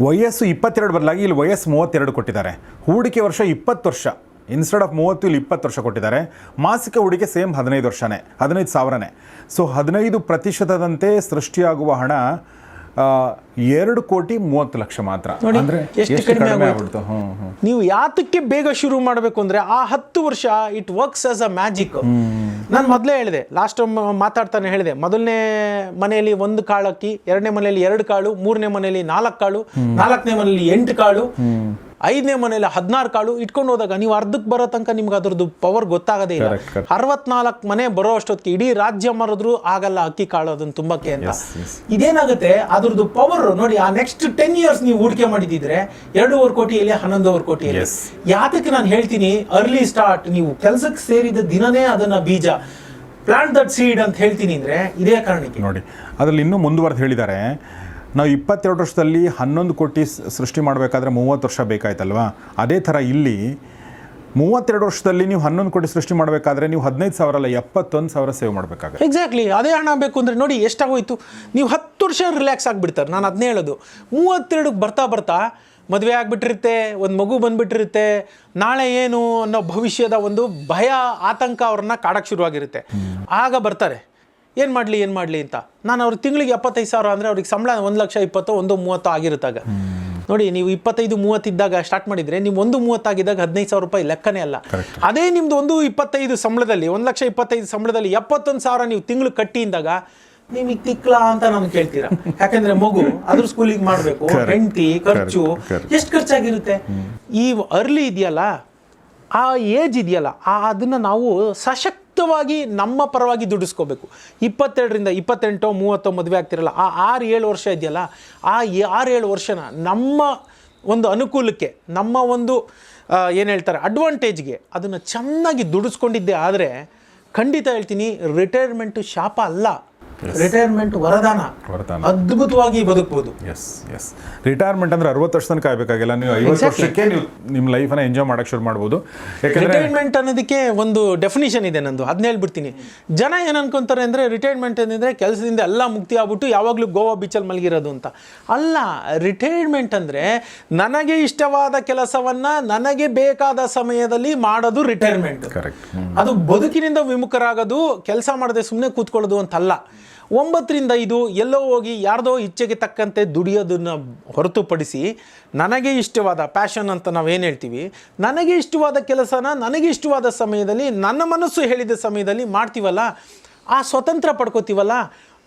ವಯಸ್ಸು 22 ಬದಲಾಗಿ ಇಲ್ಲಿ ವಯಸ್ಸು 32 ಕೊಟ್ಟಿದ್ದಾರೆ. ಹೂಡಿಕೆ ವರ್ಷ 20 ವರ್ಷ, ಇನ್ಸ್ಟೆಡ್ ಆಫ್ 30 ಇಲ್ಲಿ 20 ವರ್ಷ ಕೊಟ್ಟಿದ್ದಾರೆ. ಮಾಸಿಕ ಹೂಡಿಕೆ ಸೇಮ್ 15 ವರ್ಷನೇ, 15,000ನೇ. ಸೊ 15%ನಂತೆ ಸೃಷ್ಟಿಯಾಗುವ ಹಣ 2,30,00,000 ಮಾತ್ರ. ಅಂದ್ರೆ ಎಷ್ಟು ಕಡಿಮೆ ಆಗ್ಬಿಡ್ತು. ನೀವು ಯಾತಕ್ಕೆ ಬೇಗ ಶುರು ಮಾಡಬೇಕು ಅಂದ್ರೆ ಆ 10 ವರ್ಷ it works as a magic. ನಾನು ಮೊದಲೇ ಹೇಳಿದೆ, ಲಾಸ್ಟ್ ಟೈಮ್ ಮಾತಾಡ್ತಾನೆ ಹೇಳಿದೆ, ಮೊದಲನೇ ಮನೆಯಲ್ಲಿ 1 ಕಾಳು ಅಕ್ಕಿ, 2ನೇ ಮನೆಯಲ್ಲಿ 2 ಕಾಳು, 3ನೇ ಮನೆಯಲ್ಲಿ 4 ಕಾಳು, 4ನೇ ಮನೆಯಲ್ಲಿ 8 ಕಾಳು, 5ನೇ ಮನೆಯಲ್ಲಿ 16 ಕಾಳು ಇಟ್ಕೊಂಡು ಹೋದಾಗ ನೀವು ಅರ್ಧಕ್ಕೆ ಬರೋ ತನಕ ನಿಮ್ಗೆ ಅದ್ರದ್ದು ಪವರ್ ಗೊತ್ತಾಗದೇ ಇಲ್ಲ. 64 ಮನೆ ಬರೋ ಅಷ್ಟೊತ್ತಿಗೆ ಇಡೀ ರಾಜ್ಯ ಮಾರಿದ್ರು ಆಗಲ್ಲ ಅಕ್ಕಿ ಕಾಳು ಅದನ್ನು ತುಂಬಕ್ಕೆ ಅಂತ. ಇದೇನಾಗುತ್ತೆ ಅದ್ರದ್ದು ಪವರ್ ನೋಡಿ. ಆ ನೆಕ್ಸ್ಟ್ 10 years ನೀವು ಹೂಡಿಕೆ ಮಾಡಿದ್ರೆ 2.5 ಕೋಟಿಯಲ್ಲಿ 11.5 ಕೋಟಿಯಲ್ಲಿ. ಯಾತಕ್ಕೆ ನಾನು ಹೇಳ್ತೀನಿ ಅರ್ಲಿ ಸ್ಟಾರ್ಟ್, ನೀವು ಕೆಲಸಕ್ಕೆ ಸೇರಿದ ದಿನನೇ ಅದನ್ನ ಬೀಜ ಪ್ಲಾಂಟ್ ದಟ್ ಸೀಡ್ ಅಂತ ಹೇಳ್ತೀನಿ ಅಂದ್ರೆ ಇದೇ ಕಾರಣಕ್ಕೆ ನೋಡಿ. ಅದರಲ್ಲಿ ಇನ್ನೂ ಮುಂದುವರೆದು ಹೇಳಿದ್ದಾರೆ, ನಾವು 22 ವರ್ಷದಲ್ಲಿ 11 ಕೋಟಿ ಸೃಷ್ಟಿ ಮಾಡಬೇಕಾದ್ರೆ 30 ವರ್ಷ ಬೇಕಾಯ್ತಲ್ವಾ? ಅದೇ ಥರ ಇಲ್ಲಿ 32 ವರ್ಷದಲ್ಲಿ ನೀವು 11 ಕೋಟಿ ಸೃಷ್ಟಿ ಮಾಡಬೇಕಾದ್ರೆ ನೀವು 15,000 ಅಲ್ಲ 71,000 ಸೇವ್ ಮಾಡಬೇಕಾಗುತ್ತೆ. ಎಕ್ಸಾಕ್ಟ್ಲಿ ಅದೇ ಹಣ ಬೇಕು ಅಂದರೆ ನೋಡಿ ಎಷ್ಟಾಗೋಯ್ತು. ನೀವು 10 ವರ್ಷ ರಿಲ್ಯಾಕ್ಸ್ ಆಗಿಬಿಡ್ತಾರೆ. ನಾನು ಅದನ್ನೇ ಹೇಳೋದು, 32ಕ್ಕೆ ಬರ್ತಾ ಮದುವೆ ಆಗಿಬಿಟ್ಟಿರುತ್ತೆ, ಒಂದು ಮಗು ಬಂದುಬಿಟ್ಟಿರುತ್ತೆ, ನಾಳೆ ಏನು ಅನ್ನೋ ಭವಿಷ್ಯದ ಒಂದು ಭಯ ಆತಂಕ ಅವ್ರನ್ನ ಕಾಡಕ್ಕೆ ಶುರುವಾಗಿರುತ್ತೆ. ಆಗ ಬರ್ತಾರೆ ಏನು ಮಾಡಲಿ ಅಂತ. ನಾನು ಅವ್ರಿಗೆ ತಿಂಗಳಿಗೆ 75,000 ಅಂದರೆ ಅವ್ರಿಗೆ ಸಂಬಳ 1,20,000 1,30,000 ಆಗಿರುತ್ತಾಗ ನೋಡಿ. ನೀವು 25-30 ಇದ್ದಾಗ ಸ್ಟಾರ್ಟ್ ಮಾಡಿದರೆ ನೀವು 1,30,000 ಆಗಿದ್ದಾಗ 15,000 ರೂಪಾಯಿ ಲೆಕ್ಕನೇ ಅಲ್ಲ. ಅದೇ ನಿಮ್ದು 1,25,000 ಸಂಬಳದಲ್ಲಿ 1,25,000 ಸಂಬಳದಲ್ಲಿ 71,000 ನೀವು ತಿಂಗಳು ಕಟ್ಟಿದಾಗ ನಿಮಗೆ ತಿಕ್ಲಾ ಅಂತ ನಾನು ಕೇಳ್ತೀರಾ? ಯಾಕಂದ್ರೆ ಮಗು ಅದ್ರ ಸ್ಕೂಲಿಗೆ ಮಾಡಬೇಕು, ಹೆಂಡತಿ ಖರ್ಚು ಎಷ್ಟು ಖರ್ಚಾಗಿರುತ್ತೆ. ಈ ಅರ್ಲಿ ಇದೆಯಲ್ಲ, ಆ ಏಜ್ ಇದೆಯಲ್ಲ, ಅದನ್ನು ನಾವು ಸಶಕ್ತವಾಗಿ ನಮ್ಮ ಪರವಾಗಿ ದುಡಿಸ್ಕೋಬೇಕು. 22ರಿಂದ 28 30 ಮದುವೆ ಆಗ್ತಿರಲ್ಲ, ಆ 6-7 ವರ್ಷ ಇದೆಯಲ್ಲ, ಆ 6-7 ವರ್ಷನ ನಮ್ಮ ಒಂದು ಅನುಕೂಲಕ್ಕೆ, ನಮ್ಮ ಒಂದು ಏನು ಹೇಳ್ತಾರೆ ಅಡ್ವಾಂಟೇಜ್ಗೆ ಅದನ್ನು ಚೆನ್ನಾಗಿ ದುಡಿಸ್ಕೊಂಡಿದ್ದೆ ಆದರೆ ಖಂಡಿತ ಹೇಳ್ತೀನಿ ರಿಟೈರ್ಮೆಂಟು ಶಾಪ ಅಲ್ಲ. ರಿಟೈರ್ಮೆಂಟ್ ವರದಾನ, ಅದ್ಭುತವಾಗಿ ಬದುಕಬಹುದು. ಎಸ್ ಎಸ್ ರಿಟೈರ್ಮೆಂಟ್ ಅಂದ್ರೆ 60 ವರ್ಷ ತನಕ ಕಾಯ್ಬೇಕಾಗಿಲ್ಲ, ನೀವು 50 ವರ್ಷಕ್ಕೆ ನೀವು ನಿಮ್ಮ ಲೈಫನ್ನ ಎಂಜಾಯ್ ಮಾಡಕ್ಕೆ ಶುರು ಮಾಡ್ಬೋದು. ಯಾಕಂದ್ರೆ ರಿಟೈರ್ಮೆಂಟ್ ಅನ್ನೋದಕ್ಕೆ ಒಂದು ಡೆಫಿನಿಷನ್ ಇದೆ ನಂದು, ಅದನ್ನ ಹೇಳ್ಬಿಡ್ತೀನಿ. ಜನ ಏನು ಅನ್ಕೊಂತಾರೆ ಅಂದರೆ ರಿಟೈರ್ಮೆಂಟ್ ಅಂದರೆ ಕೆಲಸದಿಂದ ಎಲ್ಲ ಮುಕ್ತಿ ಆಗ್ಬಿಟ್ಟು ಯಾವಾಗಲೂ ಗೋವಾ ಬೀಚಲ್ಲಿ ಮಲಗಿರೋದು ಅಂತ. ಅಲ್ಲ, ರಿಟೈರ್ಮೆಂಟ್ ಅಂದರೆ ನನಗೆ ಇಷ್ಟವಾದ ಕೆಲಸವನ್ನ ನನಗೆ ಬೇಕಾದ ಸಮಯದಲ್ಲಿ ಮಾಡೋದು ರಿಟೈರ್ಮೆಂಟ್. ಕರೆಕ್ಟ್. ಅದು ಬದುಕಿನಿಂದ ವಿಮುಖರಾಗೋದು, ಕೆಲಸ ಮಾಡದೆ ಸುಮ್ಮನೆ ಕೂತ್ಕೊಳ್ಳೋದು ಅಂತಲ್ಲ. 9 ರಿಂದ 5 ಎಲ್ಲೋ ಹೋಗಿ ಯಾರ್ದೋ ಇಚ್ಛೆಗೆ ತಕ್ಕಂತೆ ದುಡಿಯೋದನ್ನು ಹೊರತುಪಡಿಸಿ ನನಗೆ ಇಷ್ಟವಾದ ಪ್ಯಾಷನ್ ಅಂತ ನಾವೇನು ಹೇಳ್ತೀವಿ, ನನಗೆ ಇಷ್ಟವಾದ ಕೆಲಸನ ನನಗೆ ಇಷ್ಟವಾದ ಸಮಯದಲ್ಲಿ ನನ್ನ ಮನಸ್ಸು ಹೇಳಿದ ಸಮಯದಲ್ಲಿ ಮಾಡ್ತೀವಲ್ಲ, ಆ ಸ್ವತಂತ್ರ ಪಡ್ಕೋತೀವಲ್ಲ,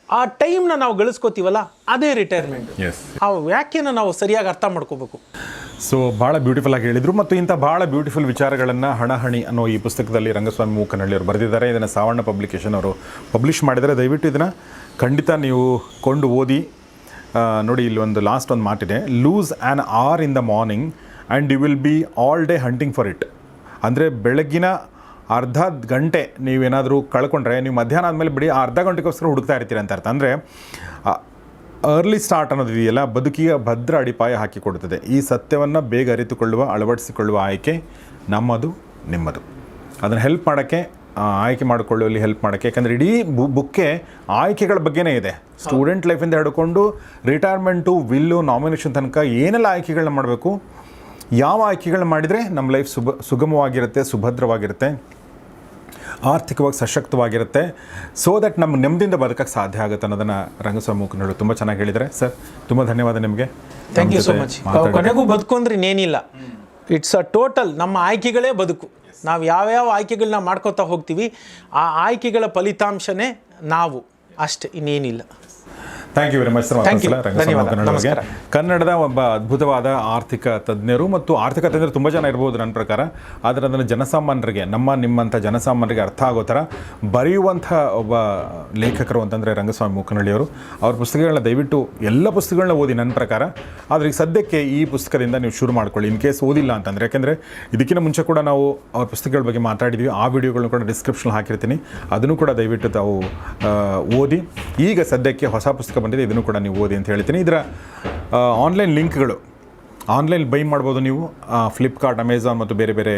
ಆ ಟೈಮ್ನ ನಾವು ಗಳಿಸ್ಕೋತೀವಲ್ಲ, ಅದೇ ರಿಟೈರ್ಮೆಂಟ್. ಆ ವ್ಯಾಖ್ಯೆನ ನಾವು ಸರಿಯಾಗಿ ಅರ್ಥ ಮಾಡ್ಕೋಬೇಕು. ಸೊ ಭಾಳ ಬ್ಯೂಟಿಫುಲ್ ಆಗಿ ಹೇಳಿದರು. ಮತ್ತು ಇಂಥ ಭಾಳ ಬ್ಯೂಟಿಫುಲ್ ವಿಚಾರಗಳನ್ನು ಹಣಹಣಿ ಅನ್ನೋ ಈ ಪುಸ್ತಕದಲ್ಲಿ ರಂಗಸ್ವಾಮಿ ಮೂಕನಹಳ್ಳಿ ಅವರು ಬರೆದಿದ್ದಾರೆ. ಇದನ್ನು ಸಾವಣ್ಣ ಪಬ್ಲಿಕೇಶನ್ ಅವರು ಪಬ್ಲಿಷ್ ಮಾಡಿದ್ದಾರೆ. ದಯವಿಟ್ಟು ಇದನ್ನು ಖಂಡಿತ ನೀವು ಕೊಂಡು ಓದಿ. ನೋಡಿ, ಇಲ್ಲಿ ಒಂದು ಲಾಸ್ಟ್ ಒಂದು ಮಾತಿದೆ, lose an hour in the morning and you will be all day hunting for it. ಅಂದರೆ ಬೆಳಗ್ಗಿನ ಅರ್ಧ ಗಂಟೆ ನೀವೇನಾದರೂ ಕಳ್ಕೊಂಡ್ರೆ ನೀವು ಮಧ್ಯಾಹ್ನ ಆದಮೇಲೆ ಬಿಡಿ ಅರ್ಧ ಗಂಟೆಗೋಸ್ಕರ ಹುಡುಕ್ತಾ ಇರ್ತೀರ ಅಂತ ಅರ್ಥ. ಅಂದರೆ ಅರ್ಲಿ ಸ್ಟಾರ್ಟ್ ಅನ್ನೋದು ಇದೆಯಲ್ಲ, ಬದುಕಿಗೆ ಭದ್ರ ಅಡಿಪಾಯ ಹಾಕಿಕೊಡುತ್ತದೆ. ಈ ಸತ್ಯವನ್ನು ಬೇಗ ಅರಿತುಕೊಳ್ಳುವ, ಅಳವಡಿಸಿಕೊಳ್ಳುವ ಆಯ್ಕೆ ನಮ್ಮದು, ನಿಮ್ಮದು. ಅದನ್ನು ಹೆಲ್ಪ್ ಮಾಡೋಕ್ಕೆ, ಆಯ್ಕೆ ಮಾಡಿಕೊಳ್ಳುವಲ್ಲಿ ಹೆಲ್ಪ್ ಮಾಡೋಕ್ಕೆ. ಯಾಕಂದರೆ ಇಡೀ ಬುಕ್ಕೆ ಆಯ್ಕೆಗಳ ಬಗ್ಗೆನೇ ಇದೆ. ಸ್ಟೂಡೆಂಟ್ ಲೈಫಿಂದ ಹಿಡ್ಕೊಂಡು ರಿಟೈರ್ಮೆಂಟು, ವಿಲ್ಲು, ನಾಮಿನೇಷನ್ ತನಕ ಏನೆಲ್ಲ ಆಯ್ಕೆಗಳನ್ನ ಮಾಡಬೇಕು, ಯಾವ ಆಯ್ಕೆಗಳನ್ನ ಮಾಡಿದರೆ ನಮ್ಮ ಲೈಫ್ ಸುಗಮವಾಗಿರುತ್ತೆ, ಸುಭದ್ರವಾಗಿರುತ್ತೆ, ಆರ್ಥಿಕವಾಗಿ ಸಶಕ್ತವಾಗಿರುತ್ತೆ, ಸೊ ದಟ್ ನಮ್ಮ ನೆಮ್ಮದಿಯಿಂದ ಬದುಕಕ್ಕೆ ಸಾಧ್ಯ ಆಗುತ್ತೆ ಅನ್ನೋದನ್ನು ರಂಗಸ್ವಾಮಿ ಮೂಕನಹಳ್ಳಿ ತುಂಬ ಚೆನ್ನಾಗಿ ಹೇಳಿದ್ದಾರೆ. ಸರ್, ತುಂಬ ಧನ್ಯವಾದ ನಿಮಗೆ. Thank you so much. ಕೊನೆಗೂ ಬದುಕು ಅಂದ್ರೆ ಇನ್ನೇನಿಲ್ಲ, ಇಟ್ಸ್ ಅ ಟೋಟಲ್, ನಮ್ಮ ಆಯ್ಕೆಗಳೇ ಬದುಕು. ನಾವು ಯಾವ್ಯಾವ ಆಯ್ಕೆಗಳನ್ನ ಮಾಡ್ಕೋತಾ ಹೋಗ್ತೀವಿ, ಆ ಆಯ್ಕೆಗಳ ಫಲಿತಾಂಶನೇ ನಾವು, ಅಷ್ಟೇ, ಇನ್ನೇನಿಲ್ಲ. Thank you very much sir. ಧನ್ಯವಾದ. ಕನ್ನಡದ ಒಬ್ಬ ಅದ್ಭುತವಾದ ಆರ್ಥಿಕ ತಜ್ಞರು, ಮತ್ತು ಆರ್ಥಿಕ ತಜ್ಞರು ತುಂಬ ಜನ ಇರ್ಬೋದು ನನ್ನ ಪ್ರಕಾರ, ಆದರೆ ಅದನ್ನು ಜನಸಾಮಾನ್ಯರಿಗೆ, ನಿಮ್ಮಂಥ ಜನಸಾಮಾನ್ಯರಿಗೆ ಅರ್ಥ ಆಗೋ ಥರ ಬರೆಯುವಂಥ ಒಬ್ಬ ಲೇಖಕರು ಅಂತಂದರೆ ರಂಗಸ್ವಾಮಿ ಮೂಕನಹಳ್ಳಿಯವರು. ಅವ್ರ ಪುಸ್ತಕಗಳನ್ನ ದಯವಿಟ್ಟು ಎಲ್ಲ ಪುಸ್ತಕಗಳನ್ನ ಓದಿ ನನ್ನ ಪ್ರಕಾರ. ಆದರೆ ಈಗ ಸದ್ಯಕ್ಕೆ ಈ ಪುಸ್ತಕದಿಂದ ನೀವು ಶುರು ಮಾಡ್ಕೊಳ್ಳಿ, ಇನ್ ಕೇಸ್ ಓದಿಲ್ಲ ಅಂತಂದರೆ. ಯಾಕೆಂದರೆ ಇದಕ್ಕಿಂತ ಮುಂಚೆ ಕೂಡ ನಾವು ಅವ್ರ ಪುಸ್ತಕಗಳ ಬಗ್ಗೆ ಮಾತಾಡಿದ್ವಿ, ಆ ವಿಡಿಯೋಗಳನ್ನ ಕೂಡ ಡಿಸ್ಕ್ರಿಪ್ಷನ್ ಹಾಕಿರ್ತೀನಿ, ಅದನ್ನು ಕೂಡ ದಯವಿಟ್ಟು ತಾವು ಓದಿ. ಈಗ ಸದ್ಯಕ್ಕೆ ಹೊಸ ಪುಸ್ತಕ ಬಂದಿದೆ, ಇದನ್ನು ಕೂಡ ನೀವು ಓದಿ ಅಂತ ಹೇಳ್ತೀನಿ. ಇದರ ಆನ್ಲೈನ್ ಲಿಂಕ್ಗಳು, ಆನ್ಲೈನ್ ಬೈ ಮಾಡ್ಬೋದು ನೀವು ಫ್ಲಿಪ್ಕಾರ್ಟ್, ಅಮೆಝಾನ್ ಮತ್ತು ಬೇರೆ ಬೇರೆ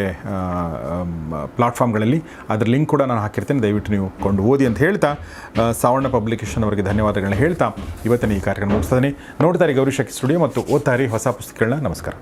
ಪ್ಲಾಟ್ಫಾರ್ಮ್ಗಳಲ್ಲಿ. ಅದರ ಲಿಂಕ್ ಕೂಡ ನಾನು ಹಾಕಿರ್ತೀನಿ, ದಯವಿಟ್ಟು ನೀವು ಕೊಂಡು ಓದಿ ಅಂತ ಹೇಳ್ತಾ, ಸಾವಣ್ಣ ಪಬ್ಲಿಕೇಶನ್ ಅವರಿಗೆ ಧನ್ಯವಾದಗಳನ್ನ ಹೇಳ್ತಾ ಇವತ್ತಿನ ಈ ಕಾರ್ಯಕ್ರಮ ಮುಗಿಸ್ತಾನೆ. ನೋಡ್ತಾರೆ ಗೌರಿ ಶಕ್ತಿ ಸ್ಟುಡಿಯೋ ಮತ್ತು ಓದ್ತಾರೆ ಹೊಸ ಪುಸ್ತಕಗಳನ್ನ. ನಮಸ್ಕಾರ.